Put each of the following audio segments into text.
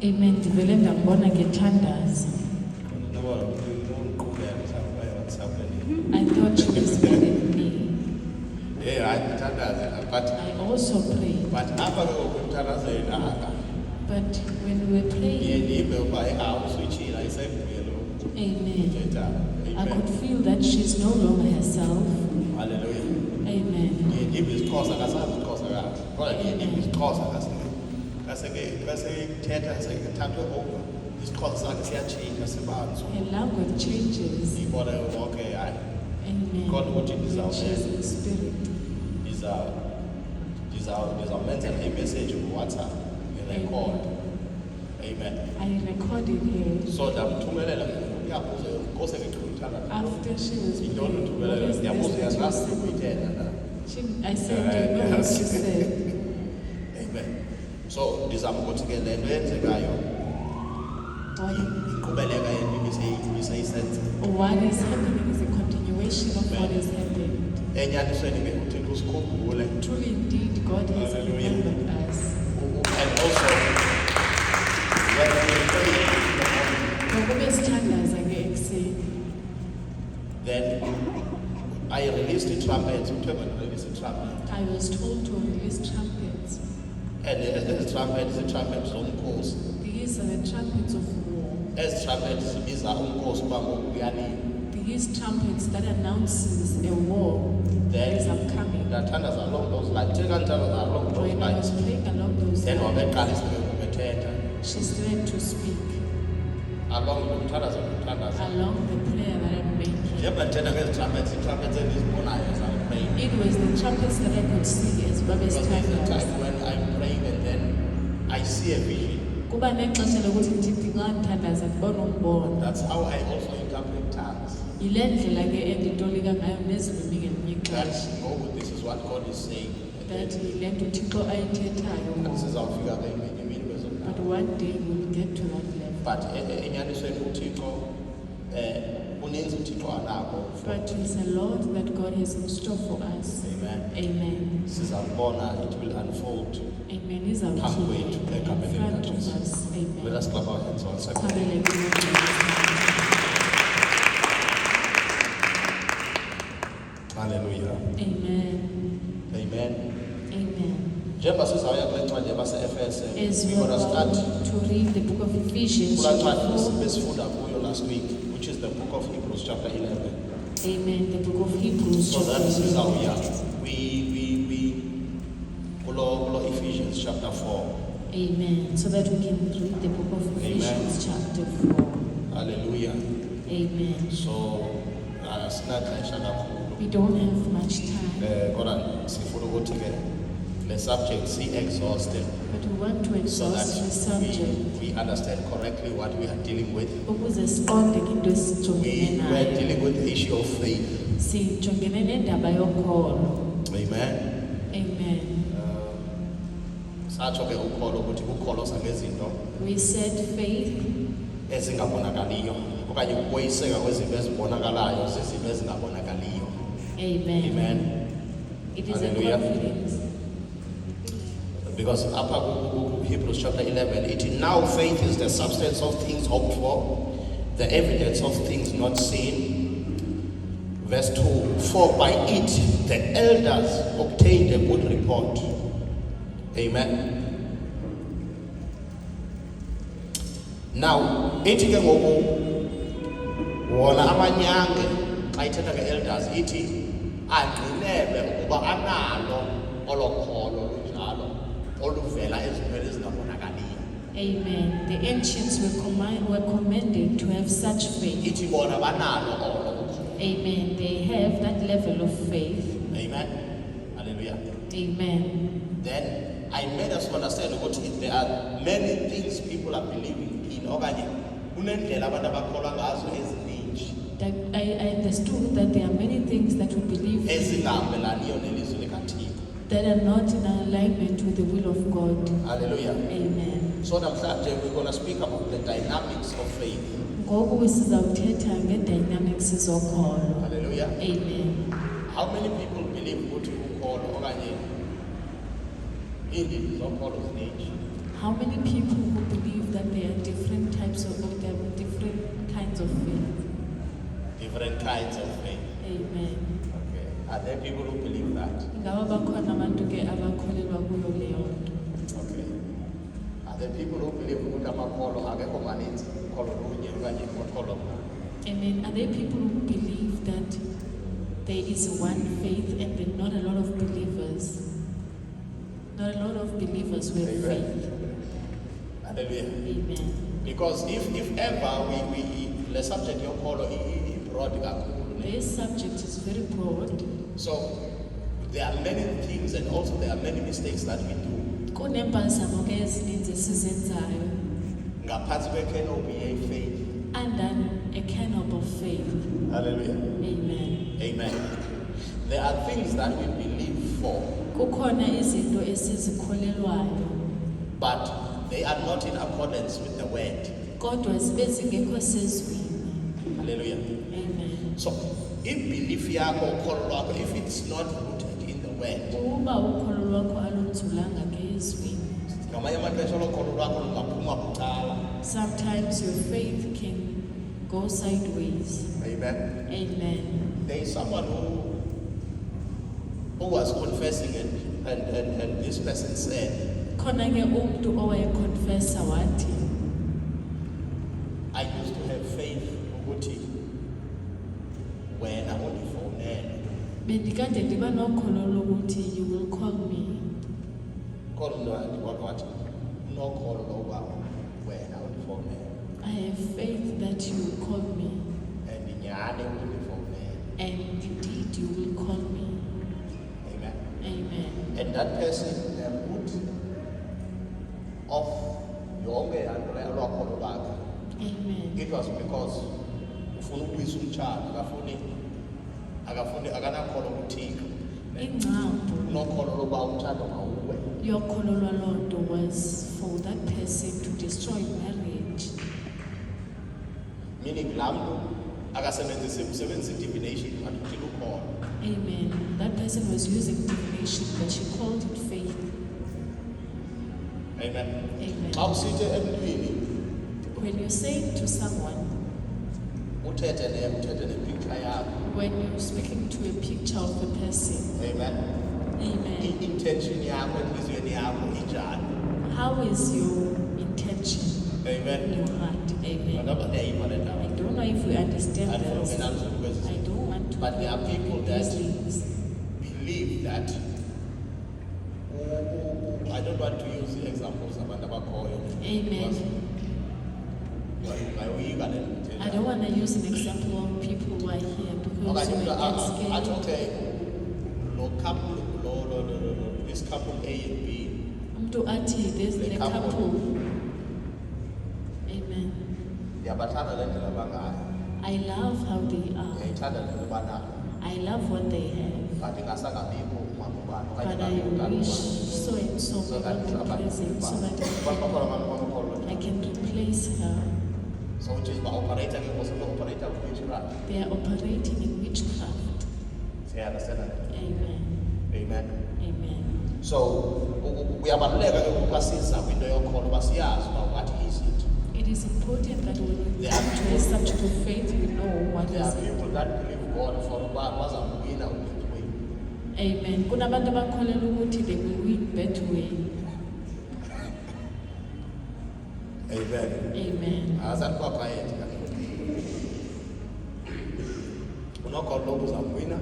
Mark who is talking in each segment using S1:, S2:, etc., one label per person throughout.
S1: Amen. Ndivele ndambona ngethandaza. I thought she was scaring me.
S2: Yeah, but
S1: I also prayed.
S2: But
S1: when we were praying, amen, I could feel that she's no longer herself.
S2: Hallelujah.
S1: Amen. Her language changes. Amen. She's in spirit.
S2: Mental message on WhatsApp. Record. Amen.
S1: I recorded her.
S2: So after
S1: she was I said, you know what she said.
S2: Amen. So this I'm going to get what is
S1: happening is a continuation of what is happening. Truly indeed, God has remembered us.
S2: And also, when we pray, then I released the trumpets.
S1: I was told to release trumpets.
S2: And the trumpet is a trumpet on course.
S1: These are the trumpets of war.
S2: As trumpets is on course.
S1: These trumpets that announces a war that is upcoming.
S2: The thunders along those lines.
S1: When I was praying along those lines, she started to speak
S2: along the
S1: prayer that I'm making. It was the trumpets that I could see as Baba's
S2: time
S1: trumpets.
S2: when I'm praying and then I see a vision. That's how I also interpret tongues. That, oh, this is what God is saying.
S1: That but one day we'll get to that level.
S2: But
S1: but it's a lot that God has in store for us.
S2: Amen.
S1: Amen.
S2: It will unfold.
S1: Amen. In front of us. Amen.
S2: Let us clap our hands once again. Hallelujah.
S1: Amen.
S2: Amen.
S1: Amen.
S2: As we are
S1: about to read the book of Ephesians
S2: last week, which is the book of Hebrews chapter 11.
S1: Amen. The book of Hebrews
S2: so
S1: chapter
S2: 11.
S1: So
S2: we Ephesians chapter 4.
S1: Amen. So that we can read the book of Ephesians chapter 4.
S2: Hallelujah.
S1: Amen.
S2: So
S1: we don't have much time.
S2: The subject, see exhausted.
S1: But we want to exhaust
S2: so
S1: the subject.
S2: We understand correctly what we are dealing with. We were dealing with the issue of faith. Amen.
S1: Amen. We said faith Amen.
S2: Amen.
S1: It is Hallelujah. A confidence.
S2: Because upper Hebrews chapter 11, now faith is the substance of things hoped for, the evidence of things not seen. Verse 2, for by it the elders obtained a good report. Amen. Now, elders,
S1: Amen. The ancients were commended to have such faith. Amen. They have that level of faith.
S2: Amen. Hallelujah.
S1: Amen.
S2: Then I made us understand that there are many things people are believing in.
S1: I understood that there are many things that we believe in that are not in alignment with the will of God.
S2: Hallelujah.
S1: Amen.
S2: So we're going to speak about the dynamics of faith. Hallelujah.
S1: Amen.
S2: How many people believe what you call in
S1: How many people who believe
S3: believe that there are different types of, or there are different kinds of faith.
S2: Different kinds of faith.
S3: Amen.
S2: Okay. Are there people who believe that?
S3: Ingaba bakhona abantu ke abakholelwa kuyo leyo nto.
S2: Okay. Are there people who believe ukuthi amakholwa akekho maninzi, ukholo lunye okanye ukholo mnye?
S3: Amen. Are there people who believe that there is one faith and there are not a lot of believers? Not a lot of believers with
S2: Amen.
S3: faith.
S2: Hallelujah.
S3: Amen.
S2: Because if ever we the subject yokholo broad kakhulu.
S3: This subject is very broad.
S2: So there are many things and also there are many mistakes that we do.
S3: Kunempazamo ke ezininzi esizenzayo.
S2: Ngaphansi kwe-canopy ye-faith.
S3: Under a canopy of faith.
S2: Hallelujah.
S3: Amen.
S2: Amen. There are things that we believe for,
S3: Kukhona izinto esizikholelwayo,
S2: but they are not in accordance with the word.
S3: kodwa zibe zingekho sezweni.
S2: Hallelujah.
S3: Amen.
S2: So, if belief yakho, ukholo lwakho, if it's not rooted in the word,
S3: Uba ukholo lwakho alunzulanga ke ezweni.
S2: ngamanye amaxesha ukholo lwakho lungaphuma bucala.
S3: Sometimes your faith can go sideways.
S2: Amen.
S3: Amen.
S2: There is someone who was confessing and this person said,
S3: Khona ke umuntu owayeconfessa wathi,
S2: I used to have faith ukuthi wena undifonele.
S3: bendikade ndiba nokholo lokuthi you will call me.
S2: Kodwa umntu wakhe wathi unokholo lokuba wena undifonele.
S3: I have faith that you will call me,
S2: And nyhani undifonele.
S3: and indeed you will call me.
S2: Amen.
S3: Amen.
S2: And that person, the root of yonke yanto leyo lwakholo lwakhe,
S3: Amen.
S2: it was because ufuna ukubuyisa umtshado, akanakholo kuthixo.
S3: Ingcambu
S2: Unokholo lokuba umtshado mawuwe.
S3: yokhololwa loo nto was for that person to destroy marriage.
S2: Meaning laa mntu usebenzisa divination but uthile ukholo.
S3: Amen. That person was using divination, but she called it faith.
S2: Amen.
S3: Amen.
S2: Xa usithe emntwini
S3: When you say to someone,
S2: uthethe nepicture yakho.
S3: when you're speaking to a picture of a person,
S2: Amen.
S3: Amen.
S2: I-intention yakho enhliziyweni yakho injani?
S3: How is your intention in
S2: Amen.
S3: your heart? Amen.
S2: Ngoba ndiyayiva le
S3: I
S2: ndaba.
S3: don't know if we understand
S2: Andifuna
S3: that.
S2: ungena nzulu kwezi
S3: I
S2: zinto.
S3: don't want to
S2: But there are people
S3: these
S2: that
S3: things.
S2: believe that I don't want to use the examples abantu abakhoyo.
S3: Amen.
S2: Ungayoyika le nto.
S3: I don't want to use an example of people who are here because
S2: Okay,
S3: you might get
S2: athi
S3: scared.
S2: okay, this couple A and B,
S3: Umntu athi there's
S2: The
S3: the
S2: couple.
S3: couple. Amen.
S2: ndiyabathanda le ndlela bangayo,
S3: I love how they are.
S2: ndiyayithanda le nto banayo,
S3: I love what they have.
S2: but ingasangabikho umama ubani okanye
S3: But I
S2: ingabikho
S3: wish
S2: ubani.
S3: so and so
S2: So
S3: will
S2: that
S3: be present so that
S2: bakhona abantu bamakholo.
S3: I can replace her.
S2: So which is ba-operator ke ngoku ba-operator kwi-witchcraft.
S3: They are operating in witchcraft.
S2: Siyaunderstand that?
S3: Amen.
S2: Amen.
S3: Amen.
S2: So kuyabaluleka ke ukuba siza kwinto yokholo uba siyazi uba what is it.
S3: It is important that when we
S2: Yeah.
S3: come to a subject of faith, we know what
S2: There are
S3: is it.
S2: people that believe God for uba bazawuwina uBetway.
S3: Amen. Kunabantu abakholelwa ukuthi they will win Betway.
S2: Amen.
S3: Amen.
S2: Azani kwa quiet kaloku. Unokholo lokuba uzawuwina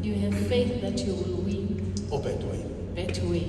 S3: You have faith that you will win
S2: uBetway.
S3: Betway.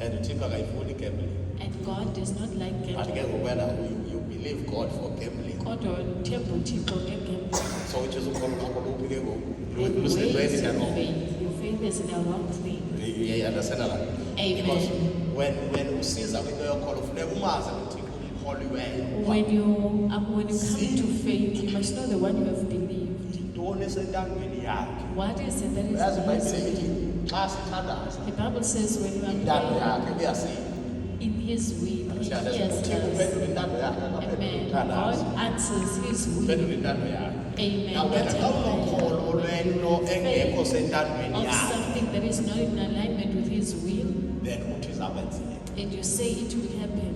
S2: And uThixo akayifuni gambling.
S3: And God does not like
S2: But
S3: gambling.
S2: ke whether you believe God for gambling.
S3: Kodwa themba uThixo ngegambling.
S2: So which is ukholo lwakho luphi ke ngoku?
S3: And
S2: Lusenziweni
S3: where is your
S2: kanoko.
S3: faith? Your faith is in the wrong thing.
S2: You understand that?
S3: Amen.
S2: Because when usiza kwinto yokholo funeka umazi uThixo umkholiweyo.
S3: When you come to faith, you must know the one you have believed.
S2: Yintoni esentandweni yakhe?
S3: What is it that is
S2: Uyazi
S3: in His
S2: iBhayibhile ithi
S3: will?
S2: xa sithandaza
S3: The Bible says when you
S2: intando
S3: are
S2: yakhe uyasiva.
S3: praying in His will, He
S2: Uthixo
S3: hears
S2: uphendula
S3: us.
S2: intando yakhe akaphendula
S3: Amen.
S2: umthandazo.
S3: God answers His will.
S2: Uphendula intando yakhe.
S3: Amen.
S2: Now wena xa unokholo lwento engekho sentandweni
S3: Of
S2: yakhe,
S3: something that is not in alignment with His will,
S2: then uthi zakwenzeka.
S3: and you say it will happen.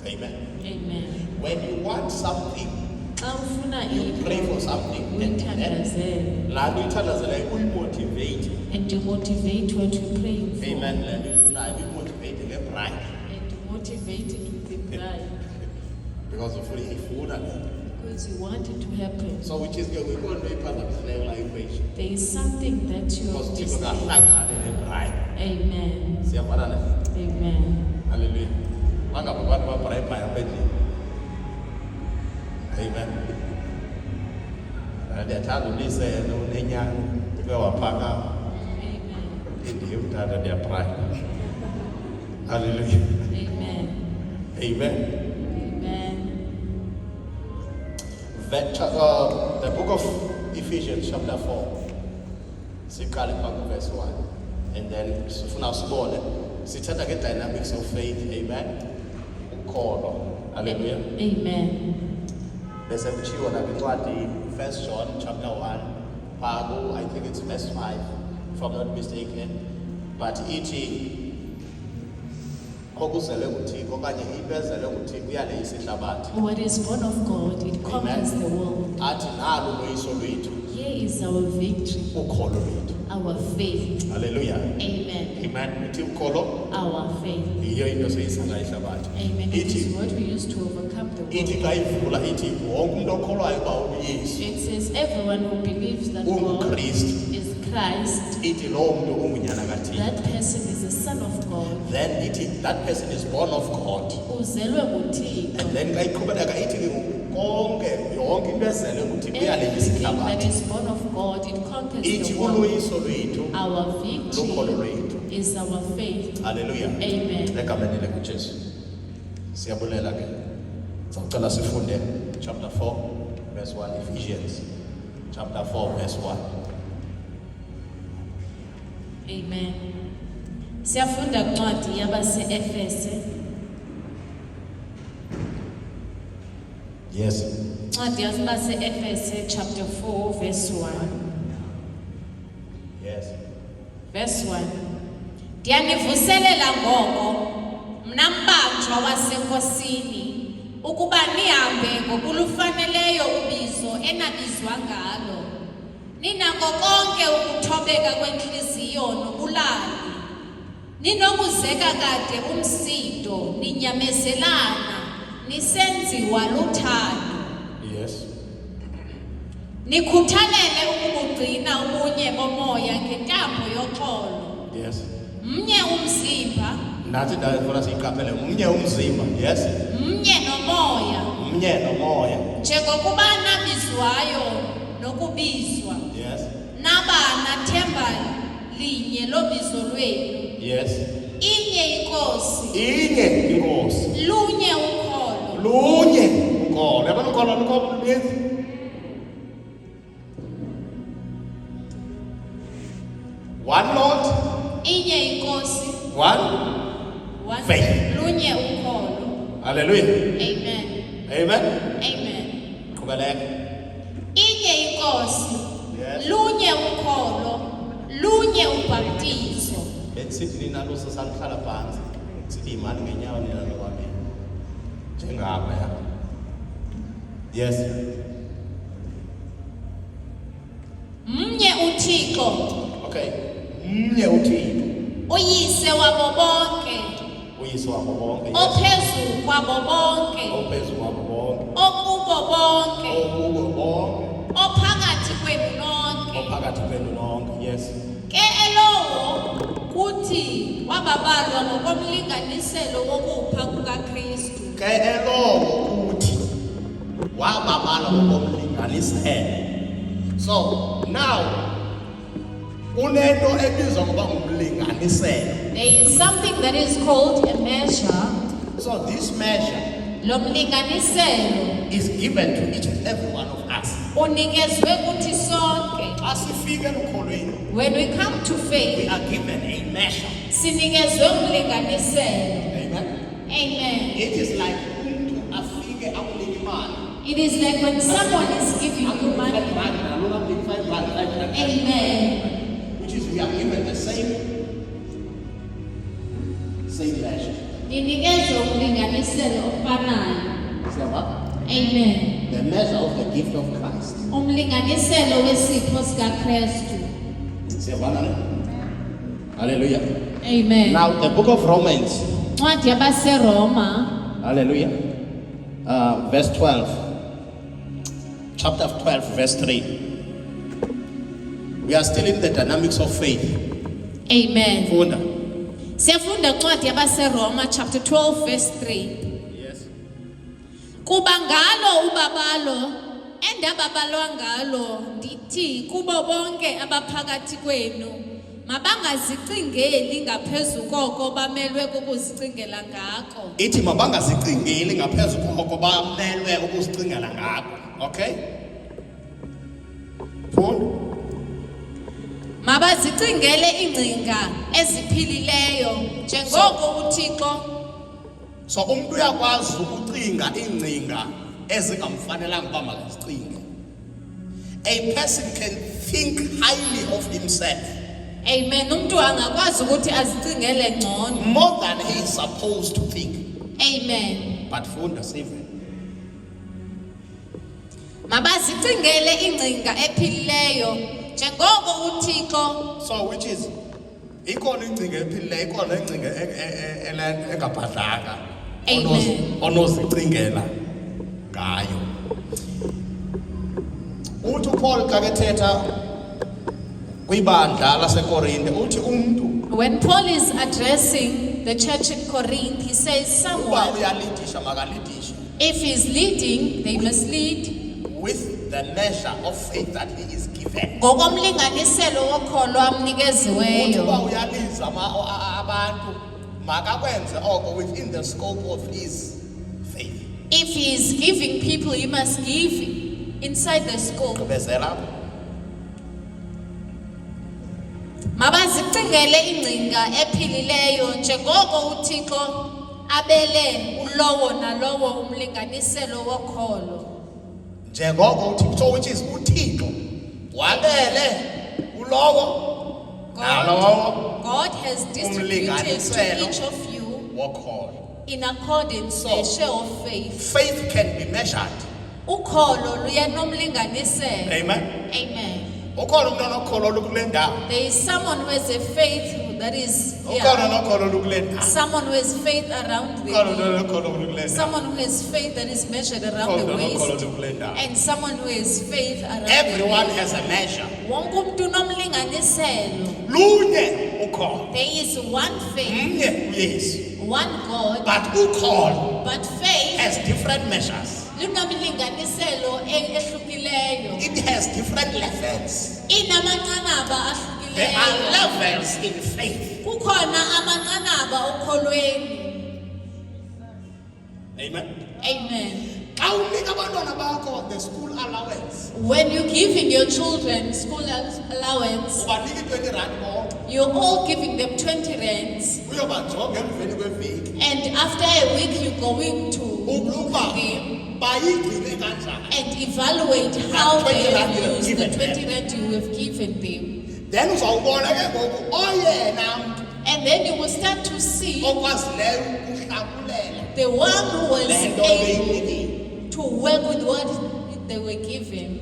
S2: Amen.
S3: Amen.
S2: When you want something,
S3: Xa ufuna
S2: you pray
S3: into
S2: for something, and
S3: uyithandazele
S2: laa nto uyithandazelayo uyimotivate.
S3: and you motivate what you're praying for.
S2: Amen. Le nto ifunayo uyimotivate ngebride.
S3: And you motivate it with the bride
S2: Because ifuna le nto.
S3: because you want it to happen.
S2: So which is ke kuyikho nto iphazamiseyo laa equation.
S3: There is something that you
S2: Because
S3: are
S2: Thixo
S3: missing.
S2: kahlangane nebride.
S3: Amen.
S2: Siyafana ne?
S3: Amen.
S2: Hallelujah. Bangaba abantu babrayibhayi apha endlini. Amen. Ndiyathanda ulise unenyani uke waphakama.
S3: Amen.
S2: Ndiye utata ndiyabraya. Hallelujah.
S3: Amen.
S2: Amen.
S3: Amen.
S2: The book of Ephesians chapter 4. Siqale phaa verse 1. And then sifuna sibone sithetha nge-dynamics of faith. Amen. Ukholo. Hallelujah.
S3: Amen.
S2: Bese kutshiwo nakwincwadi 1 John chapter 1 phaa I think it's verse 5 if I'm not mistaken, but ithi okuzelwe nguThixo okanye into ezelwe nguThixo iyaleyisa ihlabathi.
S3: What is born of God, it conquers the world.
S2: Athi nalo uloyiso lwethu
S3: Here is our victory,
S2: ukholo lwethu.
S3: our faith.
S2: Hallelujah.
S3: Amen.
S2: Amen. Ithi ukholo
S3: Our faith.
S2: yiyo into esiyisana ihlabathi.
S3: Amen. It
S2: Ithi
S3: is what we use to overcome the
S2: ithi
S3: world.
S2: xa ivula ithi wonke umuntu okholwayo uba uyesu
S3: It says everyone who believes that God
S2: ungukristu,
S3: is Christ,
S2: ithi loo mntu ungunyana kaThixo.
S3: that person is a son of God.
S2: Then ithi that person is born of God.
S3: Uzelwe nguThixo.
S2: And then xa iqhubeleka ithi ke konke yonke into ezelwe nguThixo iyaleyisa
S3: Everything that
S2: ihlabathi.
S3: is born of God, it conquers
S2: Ithi
S3: the world.
S2: uloyiso lwethu
S3: Our
S2: lukholo
S3: victory
S2: lwethu.
S3: is our faith.
S2: Hallelujah.
S3: Amen.
S2: Egameni likaJesu. Siyabulela ke. Sawucela sifunde chapter 4 verse 1 Ephesians chapter 4 verse 1.
S3: Amen. Siyafunda kwincwadi yabase-Efese.
S2: Yes.
S3: Incwadi yabase-Efese chapter 4 verse 1.
S2: Yes.
S3: Verse 1. Ndiyanivuselela ngoko mna mbanjwa wasenkosini ukuba nihambe ngokulufaneleyo ubizo enabizwa ngalo. Ninako konke ukuthobeka kwenhliziyo nobulali. Ninokuzeka kade umsindo, ninyamezelana, nisenziwa luthando.
S2: Yes.
S3: Nikhuthalele ukubugcina ubunye bomoya ngentambo yoxolo.
S2: Yes.
S3: Mnye umzimba,
S2: Nathi ndifuna siyiqaphele mnye umzimba. Yes.
S3: mnye nomoya,
S2: Mnye nomoya.
S3: njengokuba nabizwayo nokubizwa.
S2: Yes.
S3: Nabana themba linye lobizo lwenu.
S2: Yes.
S3: Inye inkosi,
S2: Inye inkosi.
S3: lunye ukholo,
S2: Lunye ukholo. Yabona ukholo lukholo luninzi. One Lord,
S3: inye inkosi,
S2: one faith.
S3: lunye ukholo.
S2: Hallelujah.
S3: Amen.
S2: Amen.
S3: Amen.
S2: Qhubeleka.
S3: Inye inkosi,
S2: Yes.
S3: lunye ukholo, lunye ubhaptizo.
S2: Sithi nina lusasalihlala phansi. Sithi imali ngenyawo nina nokwamina. Njengapha ya. Yes.
S3: Mnye uThixo,
S2: Okay. Mnye uThixo.
S3: uyise wabo bonke,
S2: Uyise wabo bonke. Yes.
S3: ophezulu kwabo bonke,
S2: Ophezulu wabo bonke.
S3: okubo bonke,
S2: Okubo bonke.
S3: ophakathi kwenu nonke.
S2: Ophakathi kwenu lonke. Yes.
S3: Ke elowo kuthi wababalwa ngokomlinganiselo wokupha kukaKristu.
S2: Ke elowo uthi wababala ngokomlinganiselo. So now kunento ebizwa ngoba umlinganiselo.
S3: There is something that is called a measure.
S2: So this measure
S3: Lo mlinganiselo
S2: is given to each and every one of us.
S3: unikezwe kuthi sonke.
S2: Xa sifika ekholweni,
S3: When we come to
S2: we
S3: faith,
S2: are given a measure.
S3: sinikezwe umlinganiselo.
S2: Amen.
S3: Amen.
S2: It is like umntu afike akunike imali.
S3: It is like when someone is giving you money. Amen.
S2: Which is we are given the same measure.
S3: Ninikeze umlinganiselo ofanayo.
S2: Siyava?
S3: Amen.
S2: The measure of the gift of Christ.
S3: Umlinganiselo wesipho sikaKristu.
S2: Siyavana ne? Hallelujah.
S3: Amen.
S2: Now the book of Romans.
S3: Ncwadi yabaseRoma,
S2: Hallelujah. Verse 12. Chapter 12, verse 3. We are still in the dynamics of faith.
S3: amen.
S2: Funda.
S3: Siyafunda ncwadi yabaseRoma chapter 12 verse 3.
S2: Yes.
S3: Kuba ngalo ubabalo endababalwa ngalo ndithi kubo bonke abaphakathi kwenu mabangazicingeli ngaphezulu koko bamelwe ukuzicingela ngako.
S2: Ithi mabangazicingeli ngaphezulu koko bamelwe ukuzicingela ngako. Okay? Funda.
S3: Mabazicingele ingcinga eziphilileyo njengoko uThixo.
S2: So umuntu uyakwazi ukucinga ingcinga ezingamfanelanga uba makazicinge. A person can think highly of himself.
S3: Amen. Umuntu angakwazi ukuthi azicingele ngcono.
S2: More than he is supposed to think.
S3: Amen.
S2: But funda Stephen.
S3: Mabazicingele ingcinga ephilileyo njengoko uThixo.
S2: So which is ikhona ingcinga ephilileyo, ikhona ingcinga engabhadlanga.
S3: Amen.
S2: Onozicingela ngayo. Uthi uPaul xa kethetha kwibandla laseKorinte uthi umuntu
S3: When Paul is addressing the church in Corinth, he says
S2: uba
S3: someone,
S2: uyalidisha makalidishe
S3: if he's leading, they must lead
S2: with the measure of faith that he is given.
S3: ngokomlinganiselo wokholo
S2: Uthi
S3: amnikeziweyo.
S2: uba uyaliza abantu makakwenze oko within the scope of his faith.
S3: If he is giving people, he must give inside the scope.
S2: Gqibezela.
S3: Mabazicingele ingcinga ephilileyo njengoko uThixo abele ulowo nalowo umlinganiselo wokholo.
S2: Njengoko uThixo, so which is uThixo wabele ulowo nalowo
S3: God has distributed to
S2: umlinganiselo
S3: each of you
S2: wokholo.
S3: in accordance to the share of faith.
S2: Faith can be measured.
S3: Ukholo luyanomlinganiselo.
S2: Amen.
S3: Amen.
S2: Ukhona umuntu onokholo lukule ndawo.
S3: There is someone who has a faith that is
S2: Ukhona
S3: here.
S2: onokholo lukule ndawo.
S3: Someone who has faith around the
S2: Ukhona
S3: knee.
S2: onokholo lukule ndawo.
S3: Someone who has faith that is measured around the
S2: Ukhona onokholo
S3: waist.
S2: lukule ndawo.
S3: And someone who has faith around
S2: Everyone
S3: the knee.
S2: has a measure.
S3: Wonke umuntu unomlinganiselo.
S2: Lunye ukholo.
S3: There is one faith,
S2: Mnye uYesu.
S3: one God,
S2: But ukholo
S3: but faith
S2: has different measures.
S3: lunomlinganiselo ehlukileyo.
S2: It has different levels.
S3: Inamanqanaba
S2: There are
S3: ahlukileyo.
S2: levels in faith.
S3: Kukhona amanqanaba okholweni.
S2: Amen.
S3: Amen.
S2: Xa unika abantwana bakho the school allowance,
S3: When you give in your children school allowance,
S2: ubanika i-20 bonke,
S3: you're all giving them 20 rands.
S2: uyobajonga emveni kweveki
S3: And after a week, you're going to
S2: ukuba
S3: them
S2: bayigcine kanjani.
S3: and evaluate how
S2: That 20
S3: they
S2: rand you
S3: have
S2: have
S3: used the
S2: given
S3: 20 rand you have given them.
S2: Then uzawubona ke ngoku oyena mntu
S3: And then you will start to see
S2: okwazileyo ukuhlakulela
S3: the one who was
S2: le nto
S3: able
S2: beyinikile.
S3: to work with what they were given.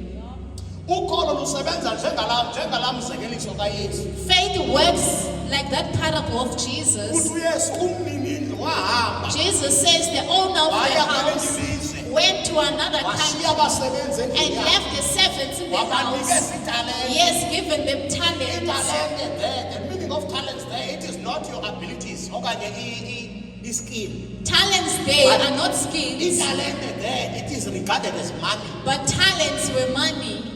S2: Ukholo lusebenza njengala mzekeliso kaYesu.
S3: Faith works like that parable of Jesus.
S2: Uthi uYesu umninindlu wahamba
S3: Jesus says the owner of the
S2: waya
S3: house
S2: kwelinye ilizwe
S3: went to another
S2: washiya
S3: country
S2: abasebenzi
S3: and
S2: endlini yakhe.
S3: left the servants in the
S2: Wabanikeza
S3: house.
S2: italente.
S3: He has given them talents.
S2: Italente there, the meaning of talents there, it is not your abilities okanye i-skill.
S3: Talents there are not skills,
S2: Italente there, it is regarded as money.
S3: but talents were money.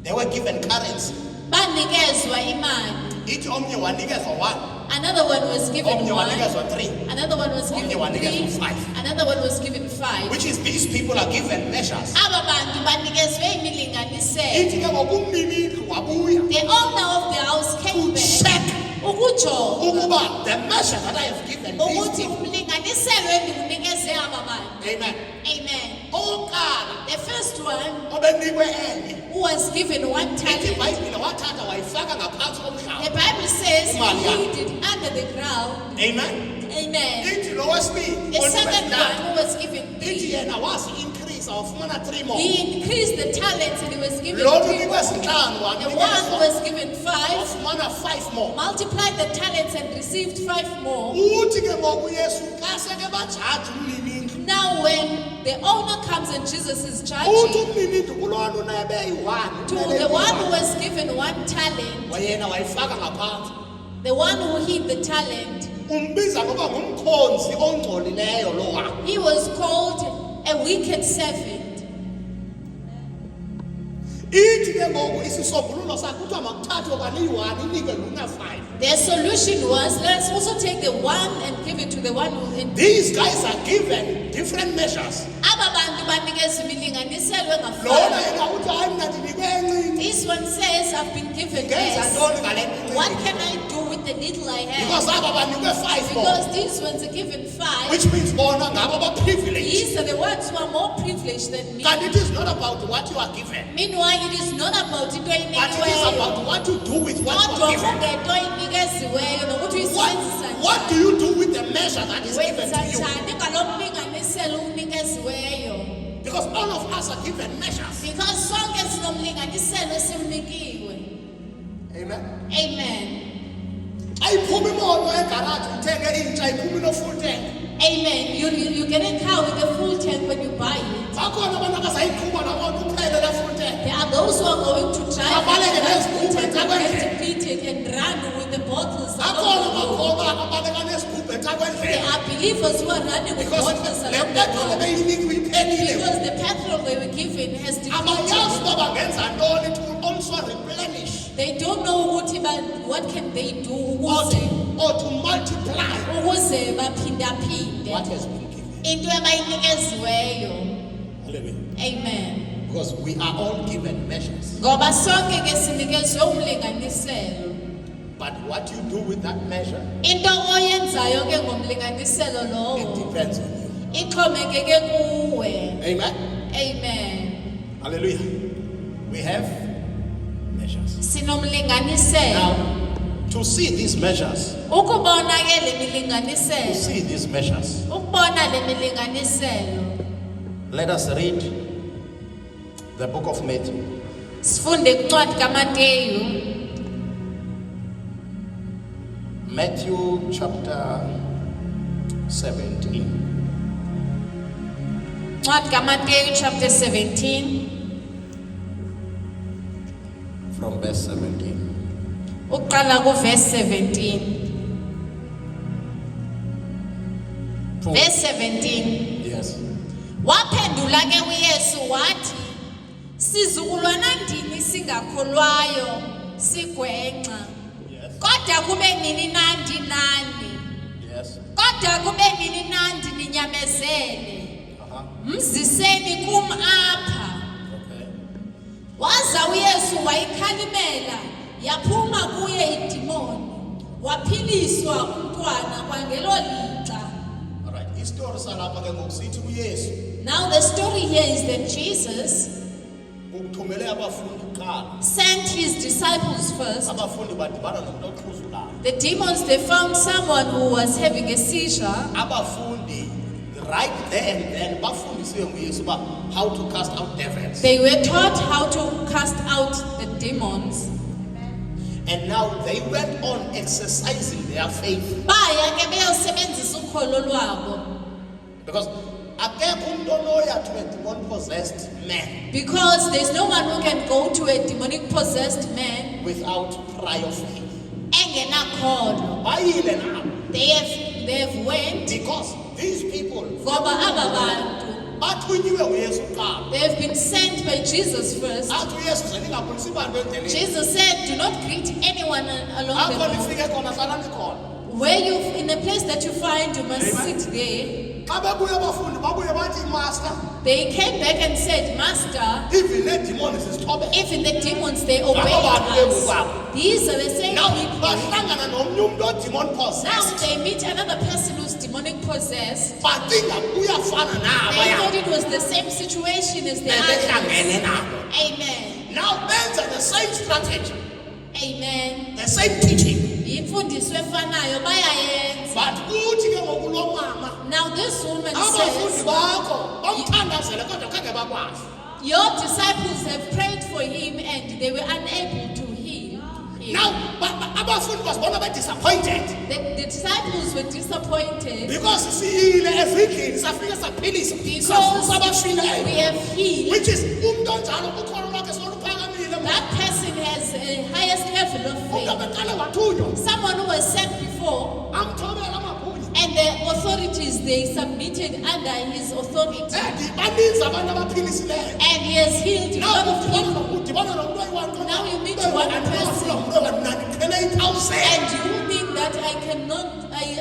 S2: They were given currency.
S3: Banikezwa imali.
S2: Ithi omnye wanikezwa 1,
S3: Another one was given
S2: omnye
S3: 1.
S2: wanikezwa 3,
S3: Another one was given
S2: Omnye wanikezwa
S3: 3.
S2: 5.
S3: Another one was given 5.
S2: which is these people are given measures.
S3: Aba bantu banikezwe imilinganiselo.
S2: Ithi ke ngoku umninindlu wabuya
S3: The owner of the house came back.
S2: check
S3: Ukujonga
S2: ukuba the measure that I have given these
S3: ukuthi
S2: people.
S3: umlinganiselo endiwunikeze aba bantu.
S2: Amen.
S3: Amen.
S2: Owokuqala
S3: The first one
S2: obenikwe enye
S3: who was given 1
S2: ithi
S3: talent.
S2: ibhayibhile wathatha wayifaka ngaphantsi
S3: The
S2: komhlaba.
S3: Bible says he
S2: Imali yakhe.
S3: hid it under the ground.
S2: Amen.
S3: Amen. kunene.
S2: ithi lo wesibini
S3: The second
S2: onikezelayo,
S3: one who was given
S2: ithi
S3: 3,
S2: yena wasi-increase wafumana 3 more.
S3: he increased the talents and he was given
S2: Lo
S3: 3
S2: unikwe
S3: more.
S2: zinhlanu
S3: The one who
S2: wanikezwa
S3: was given 5
S2: wafumana 5 more.
S3: multiplied the talents and received 5 more.
S2: Uthi ke ngoku uYesu xa seke bajaji umnini indlu,
S3: Now when the owner comes and Jesus is
S2: uthi
S3: judging,
S2: umnini indlu kulona unabe yi-1
S3: to the one who was given 1 talent,
S2: wayena wayifaka ngaphansi,
S3: the one who hid the talent,
S2: umbiza ngoba ngumkhonzi ongcolileyo lo wakhe.
S3: he was called a wicked servant.
S2: Ithi ke ngoku isisombululo sakhe kuthiwa makuthathwe kwaniyi-1 inike luna 5.
S3: Their solution was, let's also take the 1 and give it to the one who hid.
S2: These guys are given different measures.
S3: Aba bantu banikezwa imilinganiselwe
S2: Lona
S3: ngafana.
S2: yena uthi hayi mna ndinikwe encinci.
S3: This one says, I've been given
S2: Ngenza
S3: less.
S2: ntoni ngale ncinci?
S3: What can I do with the little I
S2: Because
S3: have?
S2: aba banikwe 5 more.
S3: Because these ones are given 5.
S2: Which means bona ngabo ba-privileged.
S3: These are the ones who are more privileged than me.
S2: And it is not about what you are given,
S3: Meanwhile, it is not about into
S2: but it is about what you do with what you
S3: kodwa
S2: are given.
S3: kungento inikeziweyo nokuthi uyisebenzisa
S2: What do you do with the measure that is given
S3: wenza
S2: to you?
S3: njani ngalo mlinganiselo unikeziweyo,
S2: Because all of us are given measures.
S3: because sonke sinomlinganiselo esiwunikiwe.
S2: Amen.
S3: Amen.
S2: Xa iphuma imoto egaraji uthenge intsha iphuma ino-full tank.
S3: Amen. You get a car with a full tank when you buy it.
S2: Bakhona abantu abazayiqhuba laa moto uphele laa full tank.
S3: There are those who are going to drive
S2: Abaleke
S3: the
S2: nezigubhu
S3: full tank and
S2: entlakwendlela.
S3: get depleted and run with the bottles
S2: Bakhona
S3: along the road.
S2: bakhoba abaleka nesigubhu
S3: There
S2: entlakwendlela.
S3: are believers who are running with
S2: Because
S3: bottles
S2: le
S3: along the
S2: petrol
S3: road.
S2: ebeyinikiwe iphelile.
S3: Because the petrol they were given has
S2: Abayazi
S3: depleted.
S2: uba bangenza ntoni to also replenish
S3: They don't know what can they do
S2: or to multiply
S3: ukuze baphindaphinde
S2: what has been given.
S3: into abayinikeziweyo.
S2: Hallelujah.
S3: Amen.
S2: Because we are all given measures.
S3: Ngoba sonke ke sinikezwe umlinganiselo.
S2: But what you do with that measure,
S3: Into oyenzayo ke ngomlinganiselo
S2: it
S3: lowo
S2: depends on you.
S3: ixhomekeke kuwe.
S2: Amen.
S3: Amen.
S2: Hallelujah. We have measures.
S3: Sinomlinganiselo.
S2: Now, to see these measures,
S3: Ukubona ke le
S2: to
S3: milinganiselo.
S2: see these measures,
S3: Ukubona le milinganiselo.
S2: let us read the book of Matthew.
S3: Sifunde kuncwadi kaMateyu.
S2: Matthew chapter 17.
S3: Ncwadi kaMateyu chapter 17
S2: From verse 17.
S3: uqala kuverse 17. Verse 17.
S2: Yes.
S3: Waphendula ke uYesu wathi, sizukulwana ndini singakholwayo sigwenxa.
S2: Yes.
S3: Kodwa kube nini nandi nani?
S2: Yes.
S3: Kodwa kube nini nandi ninyamezele? Mziseni kum apha.
S2: Okay.
S3: Waza uYesu wayikhalimela, yaphuma kuye idimoni. Waphiliswa umntwana kwangelo lixa.
S2: All right. Istory salapha ke ngokusithi uYesu
S3: Now the story here is that Jesus
S2: ukuthumele abafundi kuqala.
S3: sent his disciples first.
S2: Abafundi badibana nomuntu oxhuzulayo.
S3: The demons, they found someone who was having a seizure.
S2: Abafundi right there and then bafundisiwe nguYesu uba how to cast out devils.
S3: They were taught how to cast out the demons.
S2: And now they went on exercising their faith.
S3: Baya ke beyosebenzisa ukholo lwabo.
S2: Because akekho umuntu onoya to a demon possessed man
S3: Because there's no one who can go to a demonic possessed man
S2: without prior faith.
S3: engenakholo.
S2: Bayile nabo.
S3: They have went
S2: Because these people
S3: ngoba aba bantu
S2: bathunyiwe nguYesu kuqala.
S3: they have been sent by Jesus first.
S2: Athi uYesu ze ningabulisi bantu endleleni.
S3: Jesus said, do not greet anyone along
S2: Apho
S3: the road.
S2: nifike khona hlala nikhona.
S3: Where you in a place that you find, you must
S2: Amen.
S3: sit there.
S2: Xa bebuye abafundi babuye bathi master,
S3: They came back and said, Master,
S2: even needemons zisithobele.
S3: even the demons, they obeyed
S2: Ngabo
S3: us.
S2: bantu
S3: These are the same
S2: Now
S3: people.
S2: bahlangana nomnye umuntu odemon
S3: Now
S2: possessed.
S3: they meet another person who's demonic possessed.
S2: Bacinga uyafana
S3: They
S2: nabaya.
S3: thought it was the same situation as the
S2: Behlangene
S3: others.
S2: nabo.
S3: Amen.
S2: Now benza the same strategy,
S3: Amen.
S2: the same teaching.
S3: imfundiso efanayo bayayenza.
S2: But uthi ke ngokulo mama
S3: Now this woman
S2: abafundi
S3: says,
S2: bakho bamthandazela kodwa khange bakwazi.
S3: your disciples have prayed for him and they were unable to heal him.
S2: Now abafundi basibona be disappointed
S3: The disciples were disappointed
S2: because siyile ezindlini safika saphilisa
S3: because
S2: sabafileyo,
S3: we have healed.
S2: which is umuntu onjalo ukholo lwakhe soluphakamile.
S3: That person has a highest level of
S2: Umuntu
S3: faith.
S2: beqala wathunywa
S3: Someone who was sent before,
S2: amthobela amabhuli.
S3: and the authorities, they submitted under his authority.
S2: Baninzi abantu abaphilisileyo.
S3: And he has healed a lot of people.
S2: Udibana nomntu oyi-1
S3: Now you meet one person.
S2: and
S3: And you think that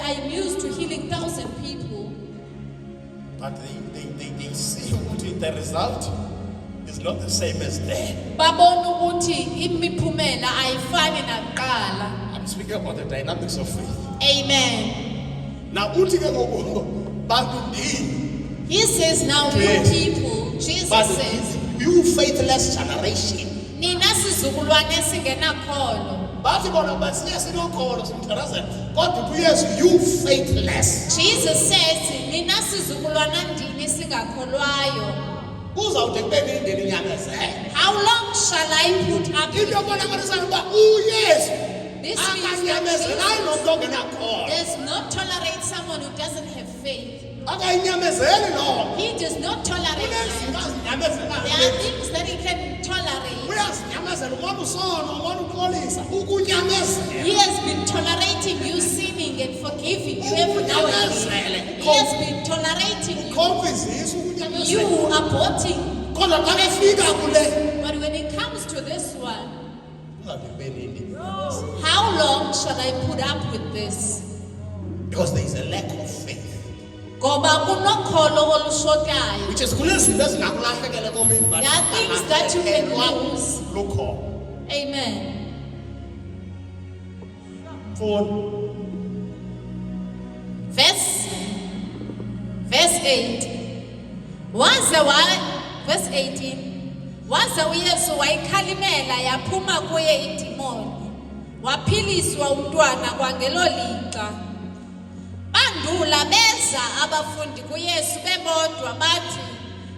S3: I'm used to healing 1,000 people.
S2: but they see the result is not the same as there.
S3: Babona ukuthi imiphumela ayifani nakuqala.
S2: I'm speaking about the dynamics of faith.
S3: Amen.
S2: Now uthi ke ngoku bantu ndini,
S3: He says now you
S2: Yes.
S3: people, Jesus
S2: but
S3: says,
S2: you faithless generation.
S3: nina sizukulwane esingenakholo.
S2: Bathi bona basiye sinokholo simthandazela kodwa kuyesu you faithless.
S3: Jesus says, nina sizukulwana ndini singakholwayo.
S2: Uzawude kube nindeni inyamezele.
S3: How long shall I put up
S2: Into
S3: with
S2: ebonakalisayo uba uyesu
S3: this? Means that
S2: akanyamezelayo nomntu ongenakholo.
S3: does not tolerate someone who doesn't have faith.
S2: Akayinyamezeli loo.
S3: He does not tolerate
S2: Kunezinto
S3: that.
S2: azinyamezelayo.
S3: There are things that he can tolerate.
S2: Uyazinyamezela umona usona umona uxolisa ukunyamezela.
S3: He has been tolerating you sinning and forgiving you every now and then. He has been tolerating
S2: Ukhomfizisa
S3: you
S2: ukunyamezela.
S3: aborting.
S2: Kodwa xa efika kule
S3: But when it comes to this one,
S2: uzawude kube nini?
S3: how long shall I put up with this?
S2: Because there is a lack of faith.
S3: Ngoba kunokholo olushotayo.
S2: Which is kunezinto ezingakulahlekela komini.
S3: There are things that you can lose.
S2: Lukhona.
S3: Amen.
S2: Mfuni.
S3: Verse 8. Verse 18. Waze uYesu wayikhalimela yaphuma kuye idimoni. Waphiliswa umntwana kwangelo lixa. Bandula beza abafundi kuYesu bebodwa bathi,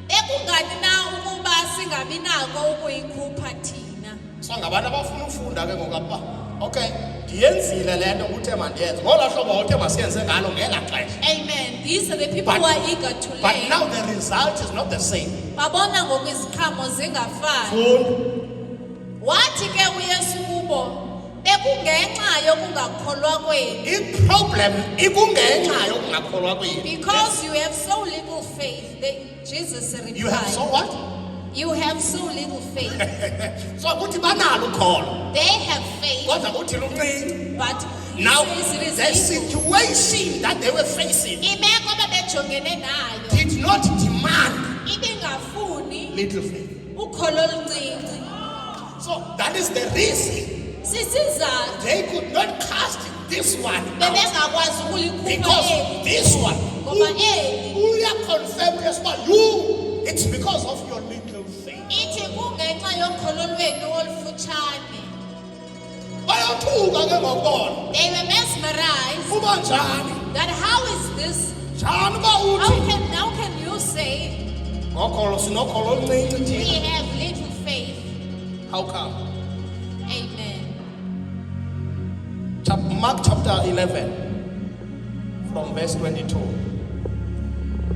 S3: "Ekungani na ukuba singabi nako ukuyikhupha thina?"
S2: So ngabantu abafuna ufunda ke ngokapha. Okay, ndiyenzile le nto uthe mandiyenze. Ngola hlobo uthe masiyenze ngalo ngela xesha.
S3: Amen. These are the people who are eager to
S2: But
S3: learn.
S2: now the result is not the same.
S3: Babona ngokweziqhamo zingafani.
S2: Mfuni.
S3: Wathi ke uYesu kubo, "Bekungenxa yokungakholwa kwenu,
S2: I-problem ikungenxa yokungakholwa kwenu.
S3: because you have so little faith." Jesus
S2: You have so
S3: replied,
S2: what?
S3: "You have so little faith."
S2: So ukuthi banalo ukholo.
S3: They have faith,
S2: Kodwa uthi luncinci.
S3: but he
S2: Now
S3: says it is
S2: the
S3: little.
S2: situation that they were facing
S3: Imeko ababejongene nayo
S2: did not demand
S3: ibingafuni
S2: little faith.
S3: ukholo oluncinci.
S2: So that is the reason
S3: Sisizathu
S2: they could not cast this one out.
S3: bebengakwazi ukulikhupha
S2: Because
S3: eli.
S2: this one,
S3: Ngoba eli
S2: confirm yes, but you, it's because of your little faith.
S3: ithi kungenxa yokholo lwenu olufutshane.
S2: Bayathuka ke ngokubona.
S3: They were mesmerized
S2: Kuba njani?
S3: that how is this?
S2: Njani uba uthi
S3: How can you say
S2: ngokholo sinokholo oluncinci
S3: we
S2: thina?
S3: have little faith?
S2: How come?
S3: Amen.
S2: Mark chapter 11 from verse 22.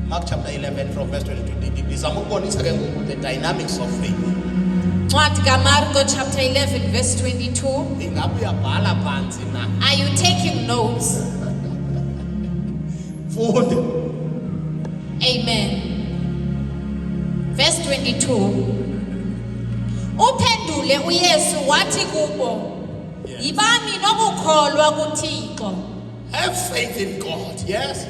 S2: Mark chapter 11 from verse 22. Ndizama ukubonisa ke ngoku the dynamics of faith.
S3: Ncwadi kaMarko chapter 11 verse 22.
S2: Ingabe uyabhala phansi na?
S3: Are you taking notes?
S2: Fundi.
S3: Amen. Verse 22. Uphendule uYesu wathi kubo,
S2: Yes.
S3: "Yibani nokukholwa kuThixo,
S2: Have faith in God. Yes.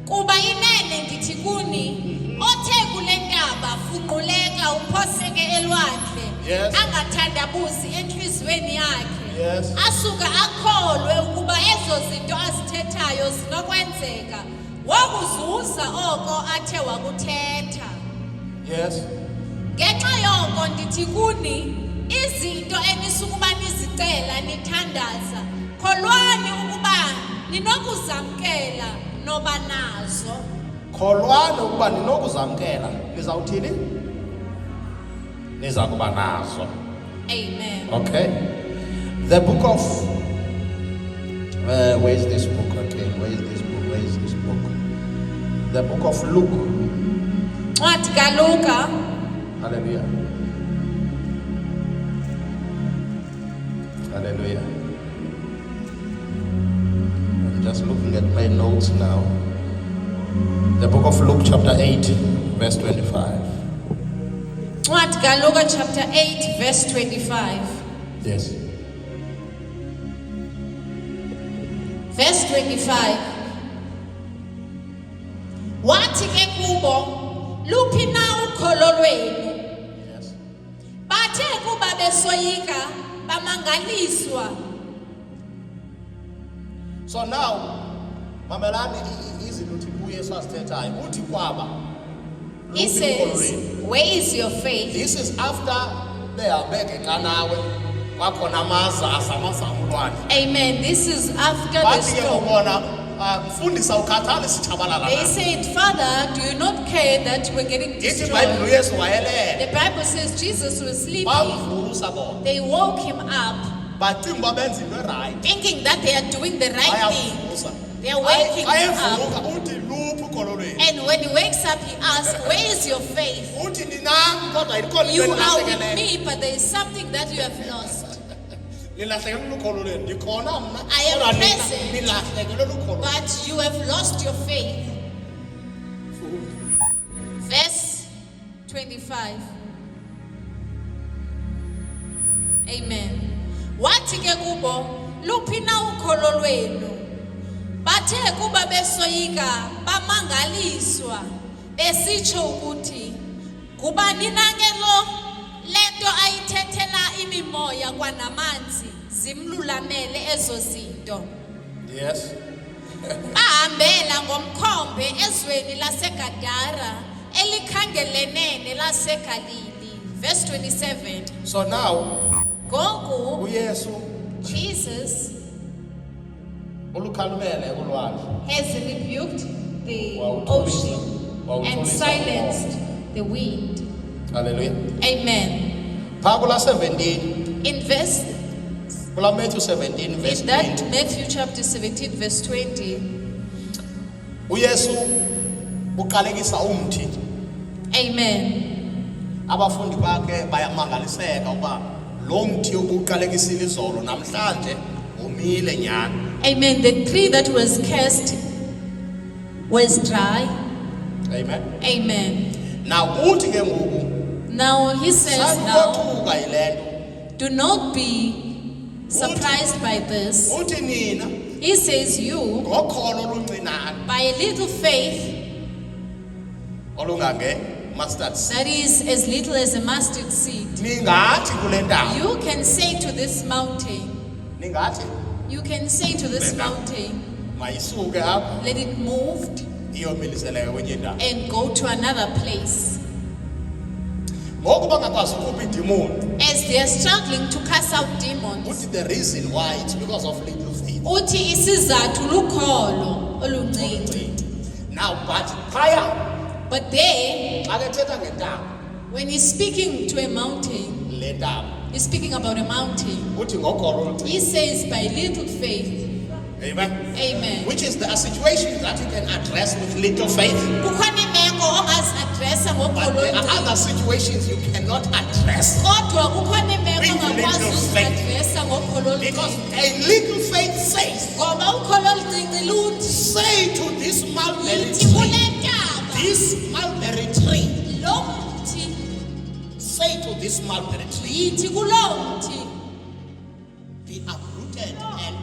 S3: kuba inene ndithi kuni, othe kule ntaba fuquleka uphoseke elwandle,
S2: Yes.
S3: angathandabuzi enhliziyweni yakhe,
S2: Yes.
S3: asuka akholwe ukuba ezo zinto azithethayo zinokwenzeka, wakuzuza oko athe wakuthetha.
S2: Yes.
S3: Ngenxa yoko ndithi kuni, izinto enisukuba nizicela nithandaza
S4: kholwani ukuba ninokuzamkela noba nazo.
S2: Kholwani ukuba ninokuzamkela nizawuthini? Niza kuba nazo.
S4: Amen.
S2: Okay. The book of where is this book again? Where is this book? Where is this book? The book of Luke.
S4: Ncwadi kaLuka.
S2: Hallelujah. Hallelujah. I'm just looking at my notes now. The book of Luke chapter 8 verse 25.
S4: Ncwadi kaLuka chapter 8 verse 25.
S2: Yes.
S4: Verse 25. Wathi ke kubo, luphi na ukholo lwenu?
S2: Yes.
S4: Bathe kuba besoyika bamangaliswa.
S2: So now, mamelani izinto uthi kuYesu asithethayo uthi kwaba.
S4: He
S2: luphi
S4: says,
S2: ukholo lwenu?
S4: where is your faith?
S2: This is after behambe ngenqanawe kwakhona amazaza amazamulwane.
S4: Amen. This is after the
S2: Bathi ke
S4: storm.
S2: ubona mfundisa ukhathale sithabalala.
S4: They said, Father, do you not care that we're getting
S2: Ithi iBhayibhile
S4: destroyed?
S2: uYesu wayelele.
S4: The Bible says Jesus was sleeping.
S2: Bamvusa bona.
S4: They woke him up
S2: Bacinga uba benza into right.
S4: thinking that they are doing the right thing.
S2: Ayavusa.
S4: They are waking him up.
S2: Ayevuka uthi luphi ukholo lwenu?
S4: And when he wakes up, he asks, where is your faith?
S2: Uthi ninam kodwa ikhona
S4: You
S2: into
S4: are with
S2: enilahlekelele.
S4: me, but there is something that you have lost.
S2: Nilahlekelele ukholo lwenu. Ndikhona mna.
S4: I am
S2: Kodwa nina
S4: present.
S2: nilahlekelele ukholo.
S4: But you have lost your faith. Verse 25. Amen. Wathi ke kubo, luphi na ukholo lwenu? Bathe kuba besoyika bamangaliswa besitsho ukuthi kubani na ke lo lento ayithethela imimoya kwanamanzi zimlulamele ezo zinto.
S2: Yes.
S4: Bahambela ngomkhombe ezweni laseGadara elikhangelenene laseGalili. Verse 27.
S2: So now
S4: Ngoku
S2: uYesu
S4: Jesus
S2: ulukhalumele ulwandle.
S4: has rebuked the
S2: Wawuthulisa.
S4: ocean and
S2: Wawuthulisa
S4: silenced the wind.
S2: Hallelujah.
S4: Amen.
S2: Phaa kula 17
S4: In verse
S2: kula Matthew 17 verse
S4: in that
S2: 20
S4: Matthew chapter 17 verse 20.
S2: uYesu uqalekisa umthi.
S4: Amen.
S2: Abafundi bakhe bayamangaliseka uba lo mthi obuqalekisile izolo namhlanje umile nyani.
S4: Amen. The tree that was cursed was dry.
S2: Amen.
S4: Amen.
S2: Now uthi ke ngoku
S4: Now he says now,
S2: sakuthuka yilento.
S4: do not be surprised by this.
S2: Uthi nina
S4: He says you,
S2: ngokholo oluncinane
S4: by a little faith
S2: olungange mustard seed.
S4: that is as little as a mustard seed,
S2: Ningathi kule ndawo.
S4: you can say to this mountain,
S2: Ningathi
S4: you can say to this mountain,
S2: mayisuke apha
S4: let it move
S2: iyomiliseleka kwenye indawo.
S4: and go to another place.
S2: Ngoku bangakwazi ukukhupha idimoni.
S4: As they are struggling to cast out demons,
S2: Uthi the reason why it's because of little faith.
S4: uthi isizathu lukholo oluncinci.
S2: Now but phaya
S4: But there,
S2: xa kethetha ngentaba
S4: when he's speaking to a mountain,
S2: le ntaba
S4: he's speaking about a mountain.
S2: uthi ngokholo oluncinane.
S4: He says by little faith.
S2: Amen.
S4: Amen.
S2: Which is the situation that you can address with little faith.
S4: Kukhona imeko ongazi-addressa
S2: But
S4: ngokholo
S2: there are other
S4: oluncinci.
S2: situations you cannot address.
S4: Kodwa kukhona imeko
S2: With
S4: ongakwazi
S2: little faith.
S4: uzi-addressa ngokholo
S2: Because
S4: oluncinci.
S2: a little faith says,
S4: Ngoba ukholo oluncinci luthi,
S2: say to this mulberry
S4: yithi kule
S2: tree,
S4: ntaba,
S2: this mulberry tree,
S4: lo mthi,
S2: say to this mulberry tree,
S4: yithi kuloo mthi,
S2: be uprooted and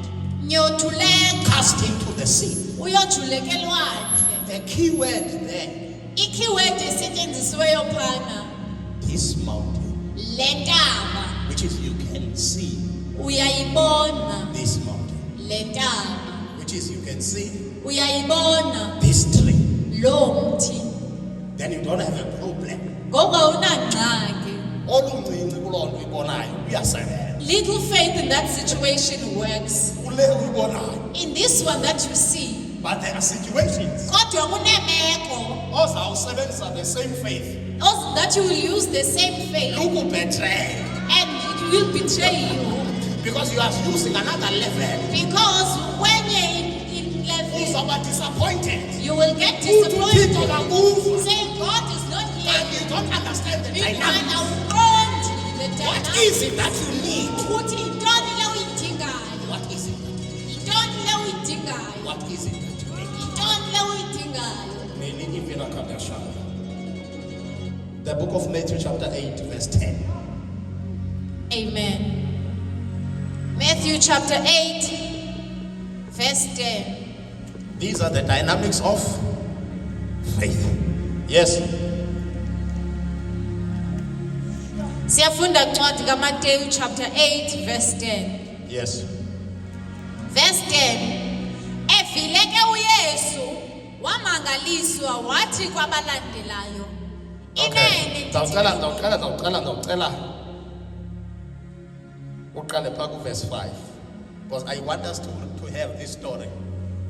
S4: nyothuleka,
S2: cast into the sea.
S4: uyojuleka elwandle.
S2: The key word there,
S4: Ikhiwedi esetyenzisiweyo phana,
S2: this mountain,
S4: le ntaba,
S2: which is you can see
S4: uyayibona
S2: this mountain,
S4: le ntaba,
S2: which is you can see
S4: uyayibona
S2: this tree.
S4: lo mthi.
S2: Then you don't have a problem.
S4: Ngoku awunangxaki.
S2: Oluncinci kuloo nto ibonayo uyasebenza.
S4: Little faith in that situation works.
S2: kule uyibonayo.
S4: In this one that you see,
S2: But there are situations
S4: kodwa kunemeko
S2: ozawusebenzisa the same faith.
S4: that you will use the same faith
S2: Ukubetray.
S4: and it will betray you.
S2: Because you are using another level.
S4: Because when you're in level,
S2: Uzawuba disappointed.
S4: you will get
S2: Uthixo
S4: disappointed.
S2: akakuva.
S4: Saying God is not
S2: And
S4: here.
S2: you don't understand the
S4: Meanwhile,
S2: dynamics.
S4: awuqondi the
S2: What
S4: dynamics.
S2: is it that you need?
S4: Ukuthi yintoni le uyidingayo?
S2: What is it?
S4: Yintoni le uyidingayo?
S2: What is it that you need?
S4: Yintoni le uyidingayo?
S2: The book of Matthew chapter 8 verse 10.
S4: Amen. Matthew chapter 8, verse 10.
S2: These are the dynamics of faith. Yes.
S4: Siyafunda kuncwadi kaMateyu chapter 8, verse 10.
S2: Yes.
S4: Verse 10. Evileke uYesu wamangaliswa wathi kwabalandelayo. Inene
S2: Ndawucela. Uqale phaa verse 5. Because I want us to have this story.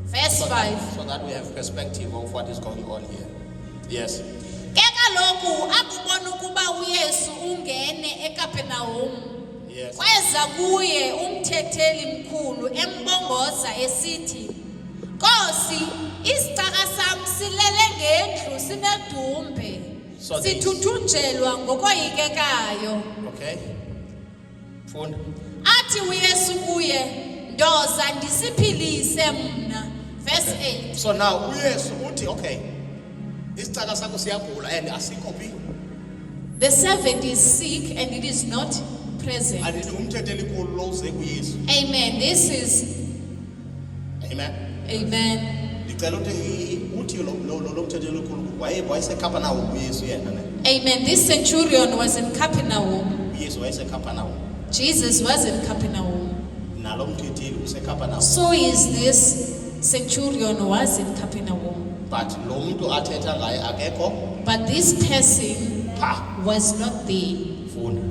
S4: verse 5.
S2: So that we have perspective of what is going on here. Yes.
S4: Ke kaloku akubona ukuba uYesu ungene eKapernaum.
S2: Yes.
S4: Kweza kuye umthetheli mkhulu embongoza esithi, Nkosi, isicaka sami silele ngendlu sinedumbe.
S2: So there is-
S4: Sithuthunjelwa ngokoyikekayo.
S2: Okay. Funda.
S4: Athi uYesu kuye, ndoza ndisiphilise mna. Verse 8.
S2: So now uYesu uthi okay. Isicaka sakho siyagula and asikho phi.
S4: The servant is sick and it is not present.
S2: Andithi umthetheli kulo lo uze kuYesu.
S4: Amen. This is
S2: Amen.
S4: amen.
S2: Ndicela uthi lo mthetheli kulo wayeseKapernaum uYesu yena ne.
S4: Amen. This centurion was in Capernaum.
S2: uYesu wayeseKapernaum.
S4: Jesus was in Capernaum.
S2: Nalo mthetheli useKapernaum.
S4: So is this centurion was in Capernaum.
S2: But lo muntu athetha ngaye akekho
S4: But this person
S2: pha.
S4: was not there.
S2: Funda.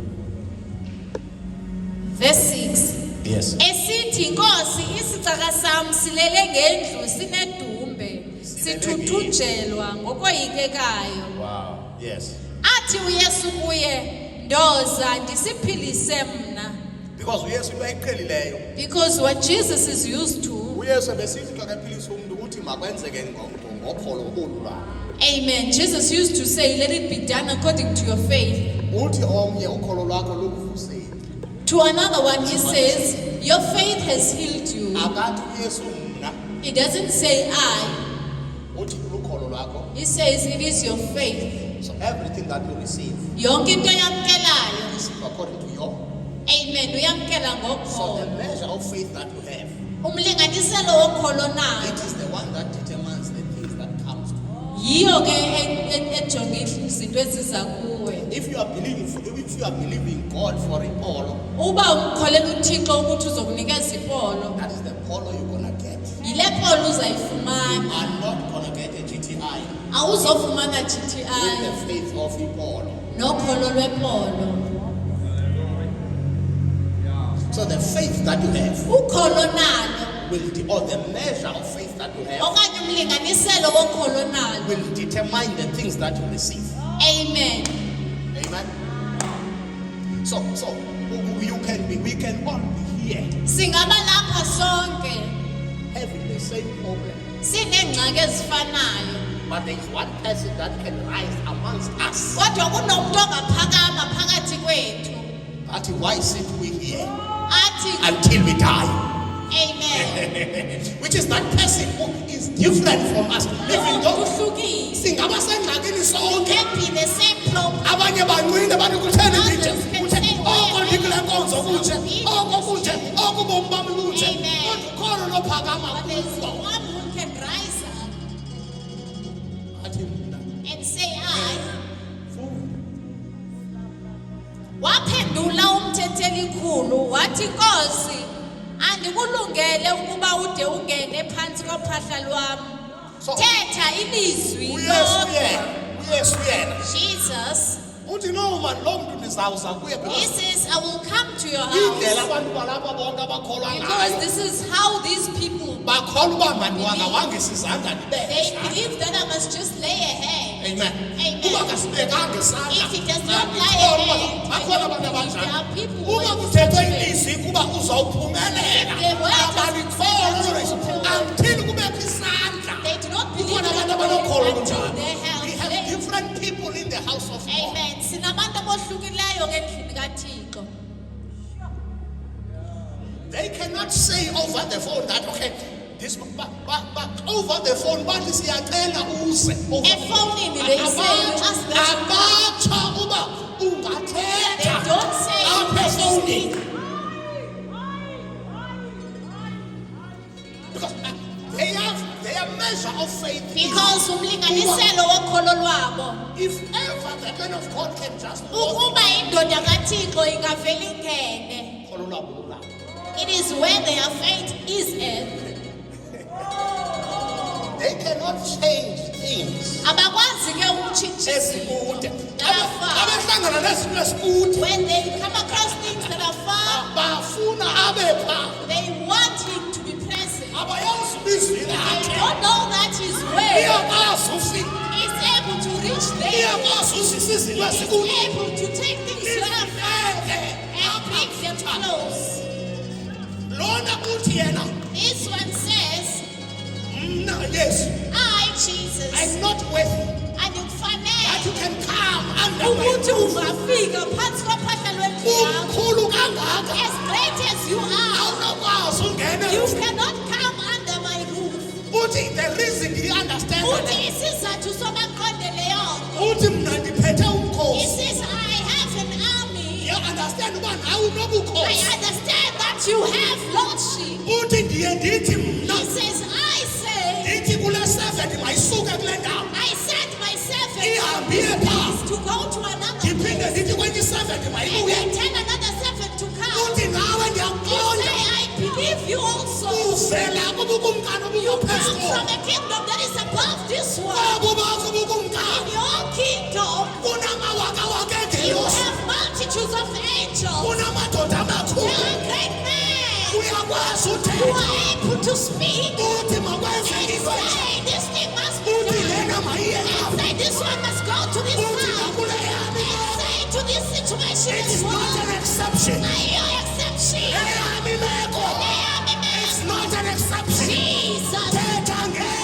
S4: Verse 6.
S2: Yes.
S4: Esithi Nkosi isicaka sami silele ngendlu sinedumbe sithuthunjelwa ngokoyikekayo.
S2: Wow. Yes.
S4: Athi uYesu kuye, ndoza ndisiphilise mna.
S2: Because uYesu into ayiqhelileyo.
S4: Because what Jesus is used to,
S2: uYesu besithi xa kephilisa umuntu uthi makwenzeke ngokholo olu lwakho.
S4: amen. Jesus used to say, let it be done according to your faith.
S2: Uthi omnye ukholo lwakho lukuvusile.
S4: To another one, he says, your faith has healed you.
S2: Akathi uYesu mna
S4: He doesn't say I.
S2: uthi lukholo lwakho.
S4: He says it is your faith.
S2: So everything that you receive
S4: Yonke into oyamkelayo.
S2: receive according to your.
S4: Amen. Uyamkela
S2: So the
S4: ngokholo.
S2: measure of faith that you have,
S4: Umlinganiselo wokholo
S2: it
S4: nayo.
S2: is the one that determines the things that comes to you.
S4: Yiyo ke ejonga izinto eziza kuwe.
S2: If you are believing God for a polo,
S4: Uba umkholela uThixo ukuthi uzokunikeza ipolo,
S2: that is the polo you're gonna get.
S4: yile polo
S2: You
S4: uzayifumana.
S2: are not gonna get a GTI
S4: Awuzofumana
S2: with
S4: GTI
S2: the faith of a polo.
S4: nokholo lwepolo.
S2: So the faith that you have
S4: Ukholo nalo
S2: or the measure of faith that you have
S4: okanye umlinganiselo wokholo nalo.
S2: will determine the things that you receive.
S4: Amen.
S2: Amen. So we can all be here
S4: Singaba lapha sonke
S2: having the same problem.
S4: sinengxaki ezifanayo.
S2: But there is one person that can rise amongst us.
S4: Kodwa kunomuntu ongaphakama phakathi kwethu.
S2: That is why sit we here
S4: Athi
S2: until we die.
S4: amen.
S2: Which is that person who is different from us. Even though
S4: Uhlukile.
S2: singaba sengxakini sonke.
S4: Can be the same problem.
S2: Abanye banqine bathi kutheni
S4: Others
S2: kunje
S4: can
S2: kunje
S4: say,
S2: oko ndikule nkonzo
S4: "Well,
S2: kunje
S4: it's
S2: oko kunje oko bomi bami kunje
S4: Amen.
S2: kodwa ukhona lophakama
S4: But there's
S2: kuzo
S4: one who can rise up
S2: athi mna
S4: and say, I. Waphendula umthetheli khulu wathi Nkosi, andikulungele ukuba ude ungene phansi kophahla lwam.
S2: So-
S4: Thetha ilizwi
S2: uyesu
S4: lodwa.
S2: yena
S4: Jesus
S2: uthi no man lo muntu nizawuza kuye
S4: He
S2: because
S4: says, I will come to your
S2: indlela
S4: house
S2: abantu balapha bonke abakholwa
S4: because
S2: ngayo
S4: this is how these people,
S2: bakholwa uba mandiwanga wangisa izandla
S4: they
S2: ndibeke.
S4: believe that I must just lay a hand.
S2: Amen.
S4: Amen.
S2: Uba kasibekanga isandla
S4: If it does not lie a hand, I
S2: bakhona
S4: don't
S2: abantu
S4: believe there
S2: abanjalo.
S4: are people
S2: Uba
S4: who
S2: kuthethwe
S4: are
S2: ilizwi kuba uzawuphumelela
S4: If the word has
S2: abalikholwa
S4: been
S2: lolo
S4: said
S2: lizwi.
S4: that
S2: Angithini kubekho isandla.
S4: they do not believe
S2: Kukhona
S4: that
S2: abantu abanokholwa
S4: until
S2: kunjalo.
S4: they
S2: We have
S4: have.
S2: different people in the house of God.
S4: Amen. Sinabantu abohlukileyo endlini kaThixo.
S2: They cannot say over the phone that okay, this but over the phone bathi siyacela uze over the phone.
S4: Efonini they say you ask them to come.
S2: Abatsha uba
S4: They
S2: ungathetha
S4: don't say you
S2: apha
S4: have to
S2: efowunini.
S4: speak.
S2: Because their measure of faith
S4: Because umlinganiselo wokholo lwabo,
S2: is if ever the man of God can just walk
S4: ukuba indoda kaThixo ingavela ingene,
S2: kholo lwabo lulapho.
S4: it is where their faith is at.
S2: They cannot change things
S4: Abakwazi ke ukutshintsha izinto.
S2: ezikude.
S4: Abafana.
S2: Abahlangana nezinto ezikude
S4: When they come across things that are far,
S2: bafuna abe pha.
S4: they want him to be present.
S2: Abayazi ubizwi
S4: They
S2: lakhe.
S4: don't know that his way
S2: Iyakwazi ufika.
S4: is able to reach there.
S2: Iyakwazi uzisa izinto
S4: He's
S2: ezikude.
S4: able to take things to the far and bring them close.
S2: Lona uthi yena
S4: This one says,
S2: mna yes
S4: I, Jesus,
S2: I'm not worthy
S4: and
S2: that you
S4: ukufanele
S2: can come under my
S4: ukuthi
S2: roof.
S4: ungafika phansi kophahla lwendlu yakho.
S2: Umkhulu kangaka
S4: As great as you are,
S2: awunokwazi ungena.
S4: you cannot come under my roof.
S2: Uthi the reason he understands
S4: Uthi
S2: that
S4: isizathu sobaqonde leyo nto.
S2: uthi mna ndiphethe
S4: He
S2: umkhosi.
S4: says, I have an army.
S2: You understand uba nawe
S4: I
S2: unobukhosi.
S4: understand that you have lordship.
S2: Uthi ndiye ndithi mna
S4: He says, I say,
S2: ndithi kule 7 mayisuke kule ndawo.
S4: I sent my servant
S2: Ihambile phaa.
S4: to go to another
S2: Ndiphinde
S4: place.
S2: ndithi kwenye 7
S4: And
S2: mayibuye.
S4: I tell another servant to come.
S2: Uthi nawe
S4: You
S2: ndiyakuqonda.
S4: say, I believe you also.
S2: Uvela kubukumkani
S4: You come
S2: obuphezulu.
S4: from a kingdom that is above this one.
S2: Abo bakho ubukumkani.
S4: In your kingdom,
S2: Kunamawakawaka
S4: you
S2: engelosi.
S4: have multitudes of angels.
S2: Kunamadoda
S4: You
S2: amakhulu.
S4: are great men.
S2: Uyakwazi
S4: You
S2: uthetha.
S4: are able to speak.
S2: Uthi makwenze
S4: And
S2: into enje.
S4: say, this thing must be
S2: Uthi
S4: done.
S2: lena mayiye
S4: And
S2: lapha.
S4: say, this one must go to this
S2: Uthi
S4: side.
S2: nakule yami.
S4: And say to this situation
S2: It
S4: as
S2: is not
S4: well.
S2: an exception.
S4: Are you exception?
S2: Eyami meko. It's not an exception.
S4: Jesus,
S2: Thetha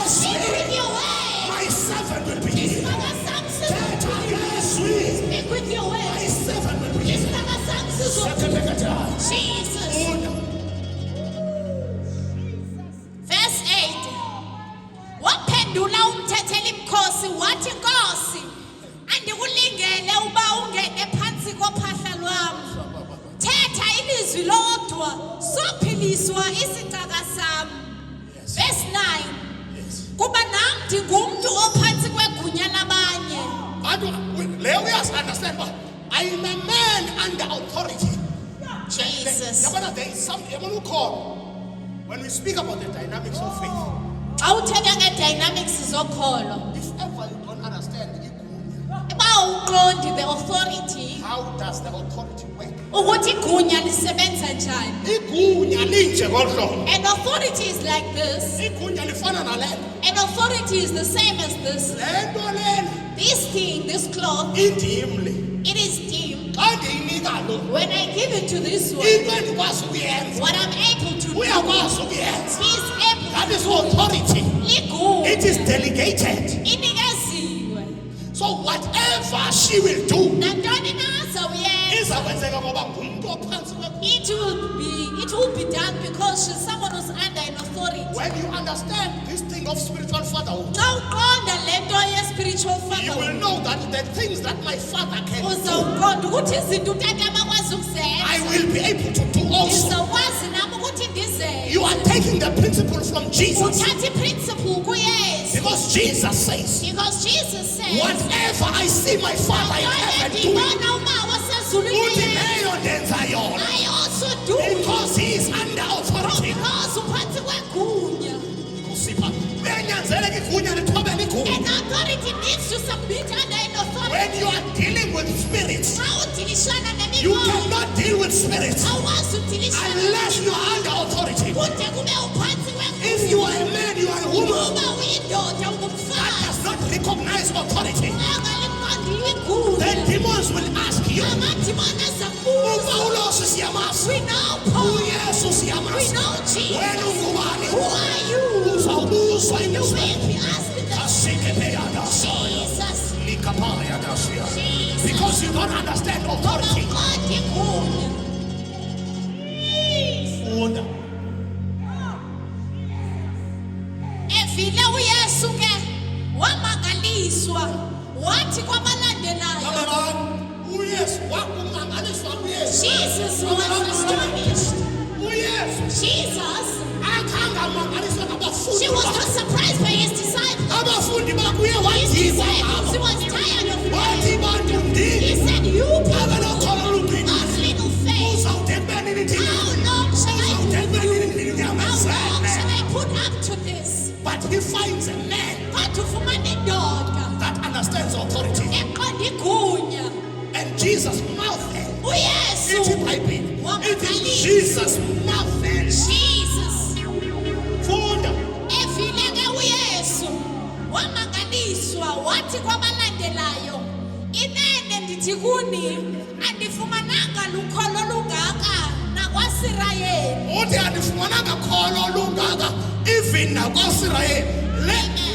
S4: speak
S2: ngezwi.
S4: with your way.
S2: My servant will be healed.
S4: Isibanga sami
S2: Thetha
S4: sizophendula.
S2: ngezwi.
S4: Speak with your
S2: My
S4: way.
S2: servant will be healed.
S4: Isibanga sami sizophendula.
S2: Sekepekata.
S4: Jesus.
S2: Una.
S4: Verse 8. Waphendula umthetheli mkhosi wathi Nkosi, andikulingele uba ungene phansi kophahla lwami. Thetha ilizwi lodwa sophiliswa isicaka sami. Verse 9.
S2: Yes.
S4: Kuba nam ndingumntu ophansi kwegunya labanye.
S2: But Leo has understand but I am a man under authority.
S4: Jesus.
S2: There is something you call when we speak about the dynamics of faith.
S4: Xa uthetha ngee-dynamics zokholo,
S2: If ever you don't understand igunya,
S4: uba uqondi the authority,
S2: how does the authority work?
S4: ukuthi igunya lisebenza njani.
S2: Igunya linje ngolhlobo.
S4: An authority is like this.
S2: Igunya lifana nalena.
S4: An authority is the same as this.
S2: Lento lena
S4: This thing, this cloth,
S2: indimli.
S4: it is dim.
S2: Xa ndiyinika lo,
S4: When I give it to this one,
S2: into endikwazi ukuyenza.
S4: what I'm able to do,
S2: Uyakwazi ukuyenza.
S4: he is able
S2: That is
S4: to do.
S2: authority.
S4: Ligunya.
S2: It is delegated.
S4: Inikeziwe.
S2: So whatever she will do,
S4: Nantoni na azawuyenza.
S2: izakwenzeka ngoba ngumntu ophansi kweguma.
S4: It will be done because she's someone who's under an authority.
S2: When you understand this thing of spiritual fatherhood,
S4: Xa uqonda le nto ye-spiritual
S2: you will
S4: father,
S2: know that the things that my father can do,
S4: uzawuqonda ukuthi izinto utata abakwazi
S2: I
S4: ukuzenza.
S2: will be able to do also.
S4: Ndizawukwazi nam ukuthi ndizenze.
S2: You are taking the principle from Jesus.
S4: Uthatha iprinciple kuyesu.
S2: Because Jesus says,
S4: Because Jesus says,
S2: whatever I see my father in heaven doing,
S4: ndibona umawa sezulwini
S2: uthi
S4: leyo,
S2: leyo ndenza yona.
S4: I also do it.
S2: Because he is under authority.
S4: Because uphansi kwegunya.
S2: Kusipha. Kuyanyanzeleka igunya lithobele igunya.
S4: An authority needs to submit under an authority.
S2: When you are dealing with spirits.
S4: Xa udilishana
S2: You
S4: nemimoya,
S2: cannot deal with spirits
S4: awukwazi udilishana
S2: unless you are under authority.
S4: kude kube uphansi
S2: If you are a man, you are a woman
S4: Uba uyindoda
S2: that
S4: ungumfazi
S2: does not recognize authority,
S4: angaliqondi igunya.
S2: then demons will ask you,
S4: Amadimoni azakubuza.
S2: uPawulos siyamazi,
S4: We know Paul.
S2: uYesu
S4: We
S2: siyamazi,
S4: know Jesus.
S2: wena ungubani?
S4: Who are you?
S2: Uzawubuzwa
S4: You
S2: imizwa.
S4: will be asked the
S2: Asikepeyadasaya,
S4: Jesus.
S2: likapayadasaya.
S4: Jesus.
S2: Because you don't understand authority.
S4: Ungaqondi igunya.
S2: Funda.
S4: Evile uYesu ke wamangaliswa wathi kwabalandelayo.
S2: uYesu wakumangaliswa uYesu.
S4: Jesus was astonished.
S2: uYesu
S4: Jesus,
S2: akangamangaliswa
S4: she
S2: ngabafundi.
S4: was not surprised by his disciples.
S2: Abafundi bakuye
S4: His
S2: wadikwa
S4: disciples, he
S2: ngabo.
S4: was tired of
S2: Wathi
S4: them.
S2: bantu
S4: He
S2: ndini.
S4: said, you people
S2: Abanokholo oluncinane.
S4: of little faith,
S2: Uzawude kubeni thina.
S4: how long shall I
S2: Uzawude
S4: do
S2: kubeni
S4: you?
S2: thina
S4: How long shall
S2: inyamazane.
S4: I put up to this?
S2: But he finds a man
S4: Kodwa ufumana indoda
S2: that understands authority.
S4: eqonda igunya.
S2: And Jesus marveled.
S4: uYesu
S2: Ithi iBhayibheli. It is
S4: wamangalisa.
S2: Jesus marveled.
S4: Jesus
S2: Funda.
S4: evile ke uYesu wamangaliswa wathi kwabalandelayo, inene ndithi kuni andifumananga lukholo lungaka nakwaSirayeli.
S2: Uthi andifumananga kholo olungaka even nakwaSirayeli.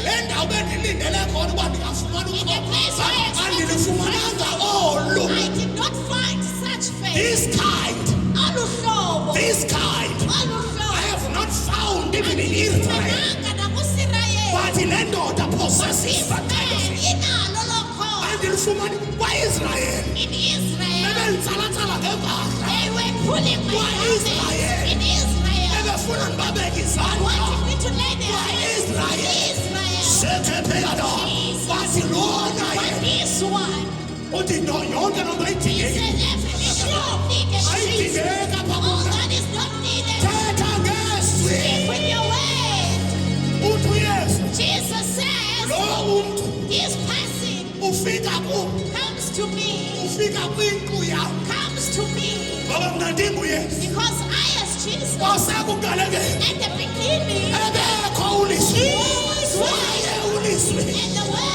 S2: Le ndawo bendilindele khona uba ndingafumana
S4: In a place where I expected to
S2: andilufumananga
S4: find
S2: olu.
S4: faith, I did not find such faith.
S2: This kind,
S4: Olu hlobo,
S2: this kind,
S4: olu
S2: I
S4: hlobo.
S2: have not found even in Israel.
S4: Andilufumananga nakuSirayeli.
S2: But le ndoda possesses that kind of thing.
S4: Inalo lo kholo.
S2: Andilufumani kwaIsrael.
S4: In Israel,
S2: Bebenditsala-tsala ngempahla.
S4: they were pulling my
S2: Israel.
S4: garments. In Israel,
S2: Bebefuna ndibabeke izandla.
S4: wanted me to lay their hands on
S2: Israel.
S4: Israel.
S2: Sekepheyada. Wathi lona
S4: But
S2: yena.
S4: this one,
S2: Uthi yonke loo nto
S4: he
S2: ayidingeki.
S4: said, everything you don't need is Jesus.
S2: Ayidingeki apha
S4: All
S2: kuyo.
S4: that is not needed.
S2: Thetha ngezwi.
S4: Speak with your word.
S2: Uthi uYesu.
S4: Jesus says,
S2: Lo umntu
S4: this person
S2: ufika kum.
S4: comes to me,
S2: Ufika kwindlu yam.
S4: comes to me,
S2: Ngoba mna ndinguYesu.
S4: because I as Jesus,
S2: Kwasekuqalekeni.
S4: at the beginning,
S2: Ebekho ulizwi.
S4: was
S2: Waye ulizwi.
S4: and the word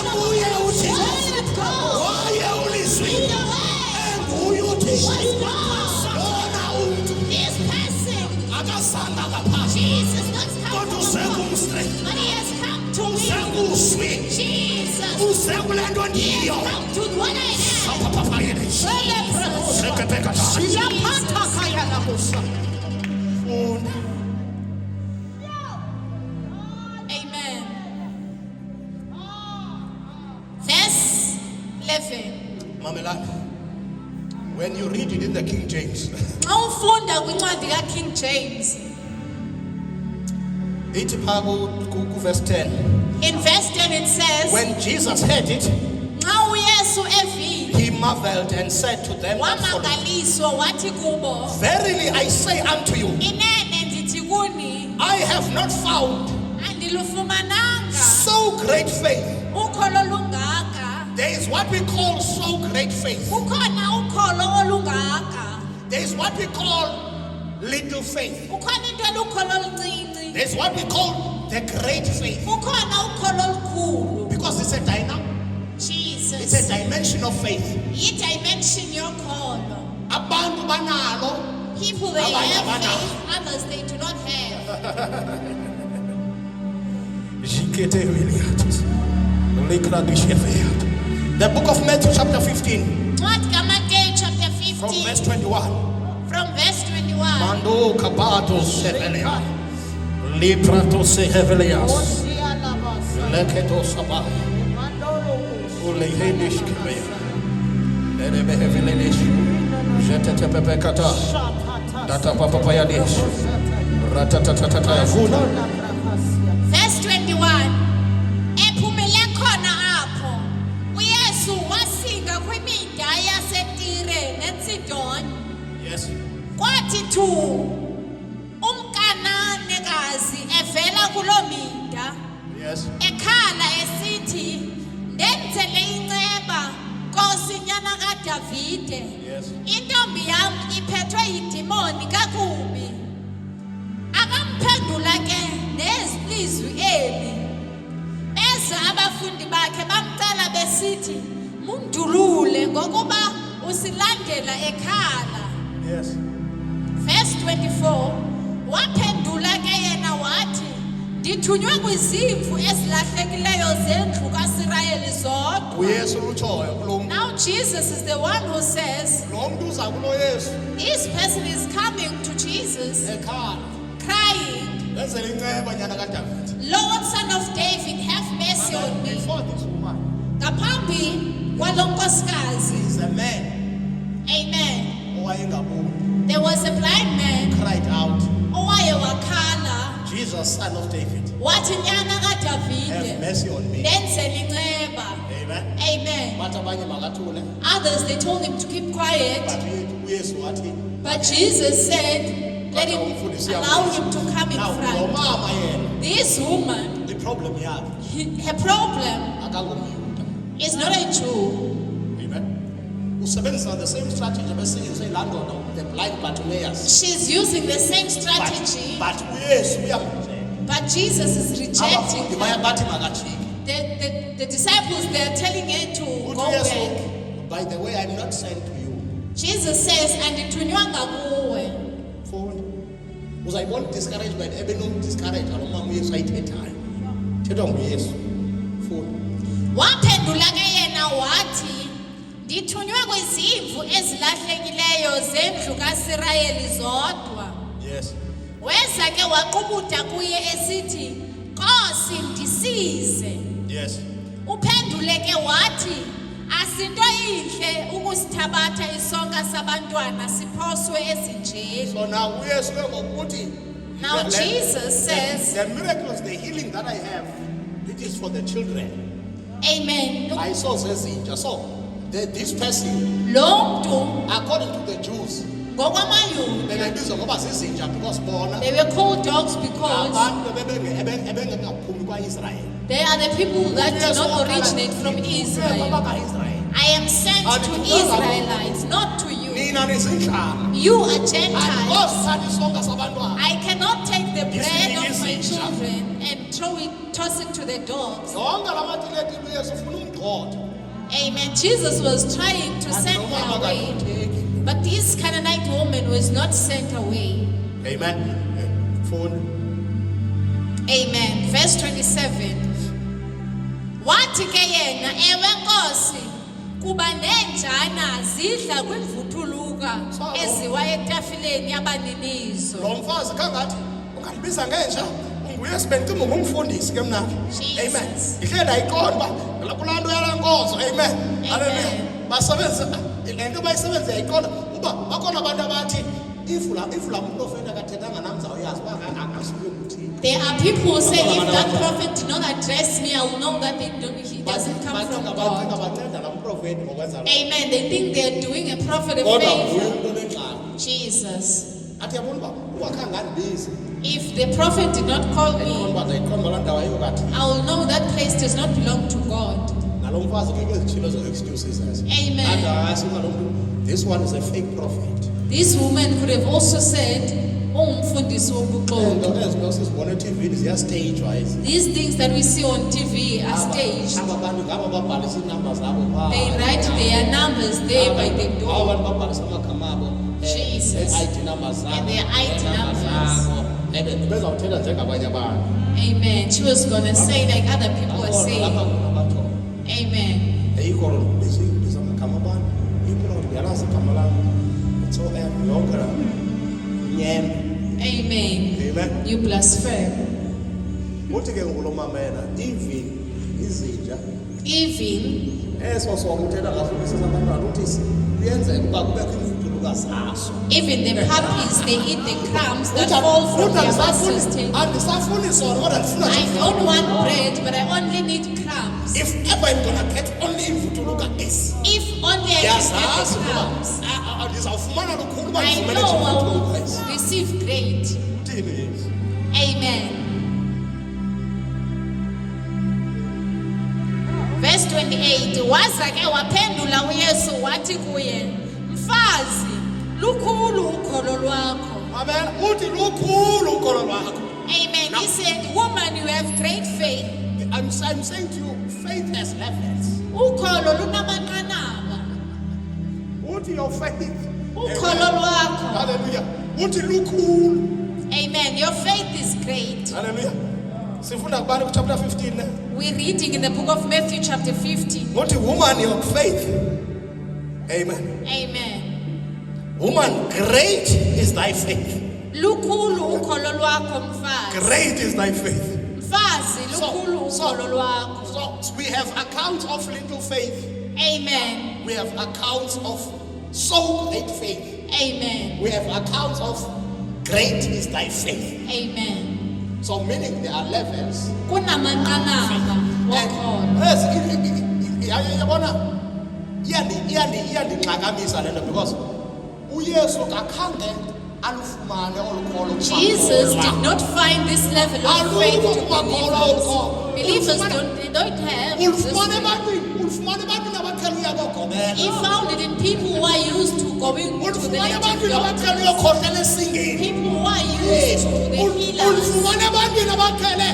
S2: Enguye uThixo.
S4: was God,
S2: Waye ulizwi.
S4: and the word
S2: Enguye uThixo.
S4: was God.
S2: Lona umntu
S4: This person,
S2: akazanga ngaphandle.
S4: Jesus, not come
S2: Kodwa
S4: from above,
S2: usekumsle.
S4: but he has come to me.
S2: Usekuswi.
S4: Jesus,
S2: Uze kule nto
S4: he
S2: ndiyo.
S4: has come to what I have.
S2: Apapapayene. Sekepekata. Funda.
S4: Amen. Verse 11.
S2: Mamelana. When you read it in the King James,
S4: Xa ufunda kwincwadi kaKing James,
S2: ithi phaa verse 10.
S4: in verse 10 it says,
S2: When Jesus heard it,
S4: Xa uYesu evile,
S2: he marveled and said to them that followed,
S4: wamangaliswa wathi kubo,
S2: Verily I say unto you,
S4: inene ndithi kuni,
S2: I have not found
S4: andilufumananga
S2: so great faith.
S4: ukholo lungaka.
S2: There is what we call so great faith.
S4: Kukhona ukholo olungaka,
S2: There is what we call little faith.
S4: kukhona into elukholo oluncinci,
S2: There is what we call the great faith.
S4: kukhona ukholo olukhulu.
S2: Because it's a dynamic, it's a
S4: Jesus,
S2: dimension of faith.
S4: yi-dimension yokholo.
S2: Abantu banalo.
S4: People they
S2: Abanye
S4: have
S2: abanayo.
S4: faith, others they do not have.
S2: The book of Matthew chapter 15
S4: Ncwadi kaMateyu chapter
S2: from
S4: 15
S2: verse 21.
S4: from verse 21.
S2: Mando kabato sevelia. Liprato sehevelias. Leketo sabah. Ulehedish kibaya. Lerebehevelish. Jetetepepekata. Data papapayadish. Ratatatata yafuna.
S4: Verse 21. Ephumele khona apho uYesu wasinga kwimida yaseTire neSidoni.
S2: Yes.
S4: Kwathi thu umkananekazi evela kuloo mida
S2: Yes.
S4: ekhala esithi, ndenzele inceba Nkosi nyana kaDavide.
S2: Yes.
S4: Intombi yam iphethwe yidimoni kakubi. Akamphendula ke nezilizwi eli. Beza abafundi bakhe bamcela besithi, "Mundulule ngokuba usilandela ekhala."
S2: Yes.
S4: Verse 24. Waphendula ke yena wathi, "Ndithunywe kwizimvu ezilahlekileyo zendlu kaSirayeli zodwa."
S2: uYesu utshoyo kulo muntu.
S4: Now Jesus is the one who says,
S2: Lo muntu uza kulo Yesu
S4: this person is coming to Jesus
S2: ekhala.
S4: crying,
S2: Benzele inceba nyana kaDavide.
S4: "Lord, Son of David, have mercy on me."
S2: Before this woman,
S4: Ngaphambi kwalo nkosikazi.
S2: is a man
S4: Amen.
S2: owayengaboni,
S4: There was a blind man
S2: cried out,
S4: owaye wakhala
S2: Jesus, Son of David,
S4: wathi, "Nyana
S2: have
S4: kaDavide,
S2: mercy on me.
S4: ndenzele inceba."
S2: Amen.
S4: Amen.
S2: Bathi abanye makathule,
S4: Others, they told him to keep quiet.
S2: but uYesu wathi,
S4: But Jesus said, let him, allow him to come in
S2: now lo
S4: front.
S2: mama yena,
S4: This woman,
S2: iproblem yakhe
S4: her problem
S2: akangomyuda.
S4: is not a Jew.
S2: Amen. Usebenzisa the same strategy besebenzise laa ndoda, the blind Bartimaeus.
S4: She's using the same strategy,
S2: But uYesu uyamjeka.
S4: but Jesus is rejecting
S2: Abafundi
S4: her.
S2: bayabathi makajike.
S4: The disciples, they are telling her to
S2: Uthi
S4: go back.
S2: uYesu, by the way, I'm not sent to you.
S4: Jesus says, "Andithunywanga kuwe."
S2: Mfundi, uzayibona discouragement ebenomdiscourage lo mama uYesu ayithethayo. Thethwa nguYesu. Mfundi,
S4: Waphendula ke yena wathi, "Ndithunywe kwizimvu ezilahlekileyo zendlu kaSirayeli zodwa."
S2: yes.
S4: Weza ke waqubutha kuye esithi, "Nkosi, ndisize."
S2: Yes.
S4: Uphendule ke wathi, "Asinto inhle ukusithabatha isonka sabantwana siphoswe ezinjeni."
S2: So now uYesu ke ngokuthi
S4: Now
S2: the-
S4: Jesus says,
S2: the miracles, the healing that I have, it is for the children.
S4: Amen.
S2: I saw sezinja. So this person,
S4: Lo mntu
S2: according to the Jews,
S4: ngokwamayuda,
S2: bebebizwa ngoba zizinja because bona
S4: they were called dogs because
S2: abantu ebengaphumi kwa-Israyeli.
S4: they are the people that do not originate from Israel.
S2: Israel.
S4: I am sent to Israelites, not to you.
S2: Nina nizinhlanga.
S4: You are Gentiles.
S2: Andikosithatha isonka sabantwana.
S4: I cannot take the bread of my
S2: Izinja.
S4: children and toss it to the dogs.
S2: Zonke la matileti uYesu ufuna umgxotha.
S4: Amen. Jesus was trying to send
S2: Kanti lo
S4: her
S2: mama
S4: away,
S2: akayitheki.
S4: but this Canaanite woman was not sent away.
S2: Amen. Mfundi.
S4: Amen. Verse 27. Wathi ke yena, "Ewe Nkosi, kuba nenjana zidla kwimvuthuluka eziwa etafileni yabaninizo."
S2: Lo mfazi kangathi ungalibiza ngenja unguYesu bengicima ngumfundisi ke mna.
S4: Jesus.
S2: Amen. Ihle ndayiqonda uba kulaa nto yala nkonzo. Amen. Haleluya. Basebenzisa le nto bayisebenza yayiqonda uba bakhona abantu abathi if la mprofeti akathethanga nam zawuyazi uba akasuke kuthini.
S4: There are people who say, "If that prophet did not address me, I will know that he doesn't come from
S2: Bacinga
S4: God."
S2: banceda laa mprofeti ngokwenza lo.
S4: Amen. They think they are doing a prophet a
S2: Kodwa nguye
S4: favor.
S2: umntu onengxaki.
S4: Jesus.
S2: Athi yabona uba ungakhange andibizi.
S4: If the prophet did not call
S2: Ndiqonda
S4: me,
S2: uba ndayiqonda laa ndawo ayiyokathi.
S4: I will know that place does not belong to God.
S2: Nalo mfazi ke kwezitshilo zo-excuses ezo.
S4: Amen.
S2: And asuka lo mntu, this one is a fake prophet.
S4: This woman could have also said, "Ungumfundisi wobuxoki."
S2: Izinto ezinto sizibona eTV ziyastageywa ezi.
S4: These things that we see on TV are staged.
S2: Aba bantu ngabo babhalisa iinamba zabo phaa.
S4: They write their numbers there by the
S2: Aba
S4: door.
S2: bantu babhalisa amagama abo.
S4: Jesus.
S2: ID numbers zabo.
S4: And their ID
S2: nenumbers
S4: numbers.
S2: zabo. Bezawuthetha njengabanye abantu.
S4: Amen. She was going to say like other people are
S2: Lapha
S4: saying.
S2: kunabathona.
S4: Amen.
S2: Ayikho loo nto biza amagama abantu. Yikho loo nto ndiyalazi igama lam. It's all yonke laa nyembe.
S4: Amen.
S2: Amen.
S4: You blaspheme.
S2: Uthi ke ngulo mama yena even izinja
S4: Even
S2: eso sokuthetha ngafundisa abantwana uthi kuyenzeka uba kubekho imvuthuluka zaso.
S4: the puppies, they eat the crumbs that fall from their master's table.
S2: Andisafuni sona kodwa ndifuna
S4: I don't want bread, but I only need crumbs.
S2: if ever I'm gonna get only imvuthuluka esi
S4: If only I can
S2: yazazi
S4: get the
S2: ukuba
S4: crumbs,
S2: ndizawufumana lukhulu uba
S4: I
S2: ndifumene
S4: know I
S2: imvuthuluka esi.
S4: will receive great.
S2: Uthini?
S4: Amen. Verse 28. Waza ke waphendula uYesu wathi kuye, mfazi lukhulu ukholo lwakho.
S2: Amen. Uthi lukhulu ukholo lwakho.
S4: Amen.
S2: Now-
S4: He said, woman, you have great faith.
S2: I'm saying to you, faith has levels.
S4: Ukholo lunamanqanaba.
S2: Uthi your faith.
S4: Ukholo lwakho.
S2: Hallelujah. Uthi lukhulu.
S4: Amen. Your faith is great.
S2: Hallelujah. Sifunda kubani chapter 15 ne?
S4: We're reading in the book of Matthew chapter 15.
S2: Uthi woman your faith. Amen.
S4: Amen.
S2: Woman, great is thy faith.
S4: Lukhulu ukholo lwakho mfazi.
S2: Great is thy faith.
S4: Mfazi lukhulu ukholo lwakho.
S2: So we have accounts of little faith.
S4: Amen.
S2: We have accounts of so great faith.
S4: Amen.
S2: We have accounts of great is thy faith.
S4: Amen.
S2: So meaning there are levels.
S4: Kunamanqanaba wokholo.
S2: Yes, yabona iyandixakamisa lento because uYesu akhange alufumane olukholo.
S4: Jesus did not find this level of faith to believers. Believers don't have this
S2: Ulufumane
S4: faith.
S2: ebantwini abaqhele uyabogobela.
S4: He found it in people who are used to going to the
S2: Ulufumane
S4: native
S2: ebantwini abaqhele
S4: doctors.
S2: uyokhohlela esingeni.
S4: People who are used to the healers.
S2: Ulufumane ebantwini abaqhele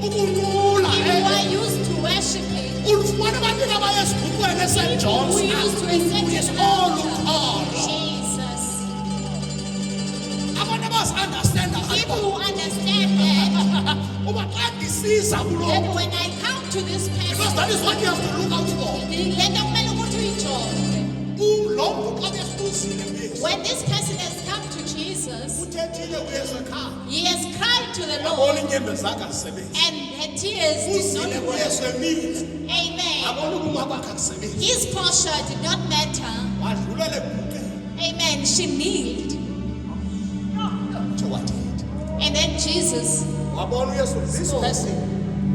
S2: ukunqula.
S4: People who are used to worshiping.
S2: Ulufumane ebantwini abaya esibhukweni eSt. John's.
S4: Who used to accept
S2: Yes,
S4: it.
S2: all ukholo.
S4: Jesus.
S2: Abantu abasi-understand
S4: People who understand that.
S2: uba xa ndisiza kulo
S4: That when I come to this
S2: because that is
S4: person,
S2: what you have to look out for.
S4: le nto kumele ukuthi uyijonge.
S2: Lo mntu xa besuzile kuyesu
S4: When this person has come to Jesus,
S2: uthethile kuyesu ekhaya
S4: he has cried to the
S2: abona
S4: Lord,
S2: iinyembe zakhe azisebenzi
S4: and her tears did
S2: uzile
S4: not work.
S2: kuyesu emile
S4: Amen.
S2: abona ukuma kwakhe akusebenzi
S4: His posture did not matter.
S2: wadlulela ebhukeni
S4: Amen. She kneeled.
S2: utsho wathini
S4: And then Jesus,
S2: wabona uyesu this
S4: So-
S2: person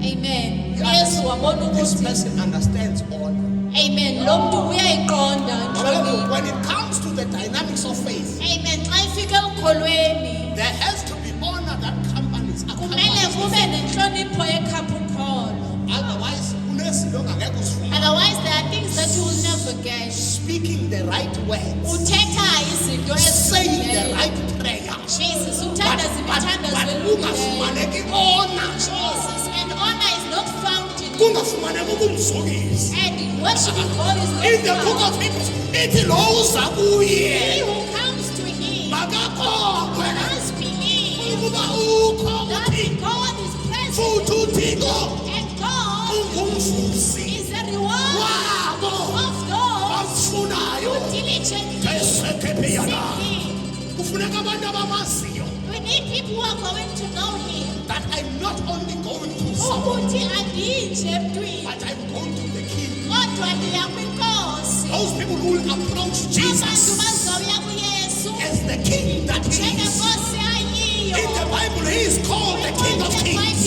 S4: amen. Yesu wabona
S2: this
S4: ukuthi,
S2: person understands all.
S4: amen. Lo muntu uyayiqonda nhlonipho.
S2: When it comes to the dynamics of faith,
S4: Amen. Xa ifika ekukholweni,
S2: there has to be honor that accompanies
S4: kumele kube nenhlonipho ekhapha ukholo.
S2: otherwise unezinto ongangeke uzifumane.
S4: Otherwise, there are things that you will never get.
S2: Speaking the right words,
S4: Uthetha izinto
S2: saying the
S4: ezilungileyo.
S2: right prayer,
S4: Jesus, uthandaza imithandazo
S2: but
S4: elungileyo.
S2: kungafumaneki honor,
S4: Jesus, and honor is not found in you.
S2: kungafumaneki ukumzokisa.
S4: And worshiping God is not
S2: In the book
S4: found.
S2: of Hebrews, ithi lo uza
S4: He
S2: kuye
S4: who comes to him
S2: makakholwe
S4: must believe
S2: ukuba ukho
S4: that
S2: uThixo
S4: God is present
S2: futhi uThixo
S4: and God
S2: ungumvusi
S4: is the reward
S2: wabo
S4: of those
S2: bamfunayo.
S4: who diligently
S2: Esekephiyana.
S4: seek him.
S2: Kufuneka abantu abamaziyo
S4: We need people who are going to know him.
S2: that I'm not only going to someone,
S4: Ukuthi andiyinje emntwini,
S2: but I'm going to the king.
S4: kodwa ndiya kwinkosi.
S2: Those people who will approach
S4: Abantu
S2: Jesus
S4: bazawuya kuYesu
S2: as the king that he is.
S4: njengenkosi ayiyo.
S2: In the Bible, he is called the King of Kings.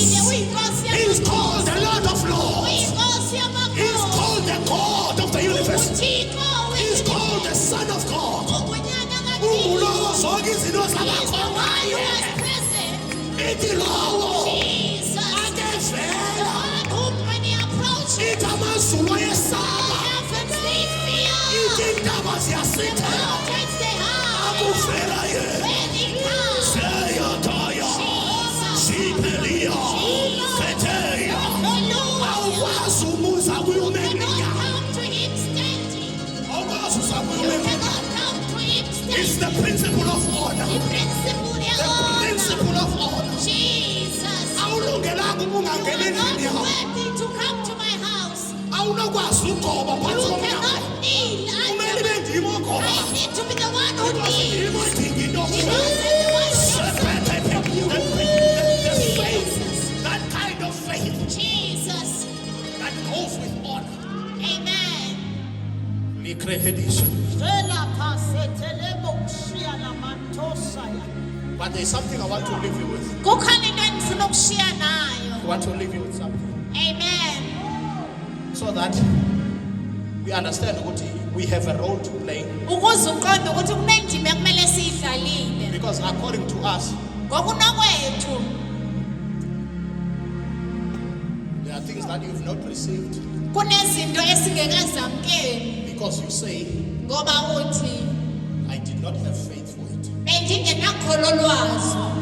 S2: He is called the Lord of Lords. He is called the God of the universe. He is called the Son of God. Ungulowo zonke izinto zabakho ngaye. Ithi lowo akevela. Ithi amazulu ayesaba. Ithi intaba ziyasithela. Akuvela yena. Seyataya. Sipelia. Feteya. Awukwazi umuza kuyomemenya. Awukwazi uza kuyomemenya. It's the principle of order. The principle of order. Awulungelanga uba ungangena endlini yakho. Awunokwazi ugoba phansi komnyango. Kumele ibe ndim ogoba. Because ndim odinga into the faith, that kind of faith that goes with honor. Likrehedisha. But there's something I want to leave you with.
S4: Kukhona into endifuna ukushiya nayo.
S2: I want to leave you with something.
S4: Amen.
S2: So that we understand ukuthi we have a role to play.
S4: Ukuze uqonde ukuthi kunendima ekumele siyidlalile.
S2: Because according to us,
S4: Ngokunokwethu
S2: there are things that you've not received
S4: kunezinto esingekazamkeli
S2: because you say
S4: ngoba uthi
S2: I did not have faith for it.
S4: bendingenakholo lwazo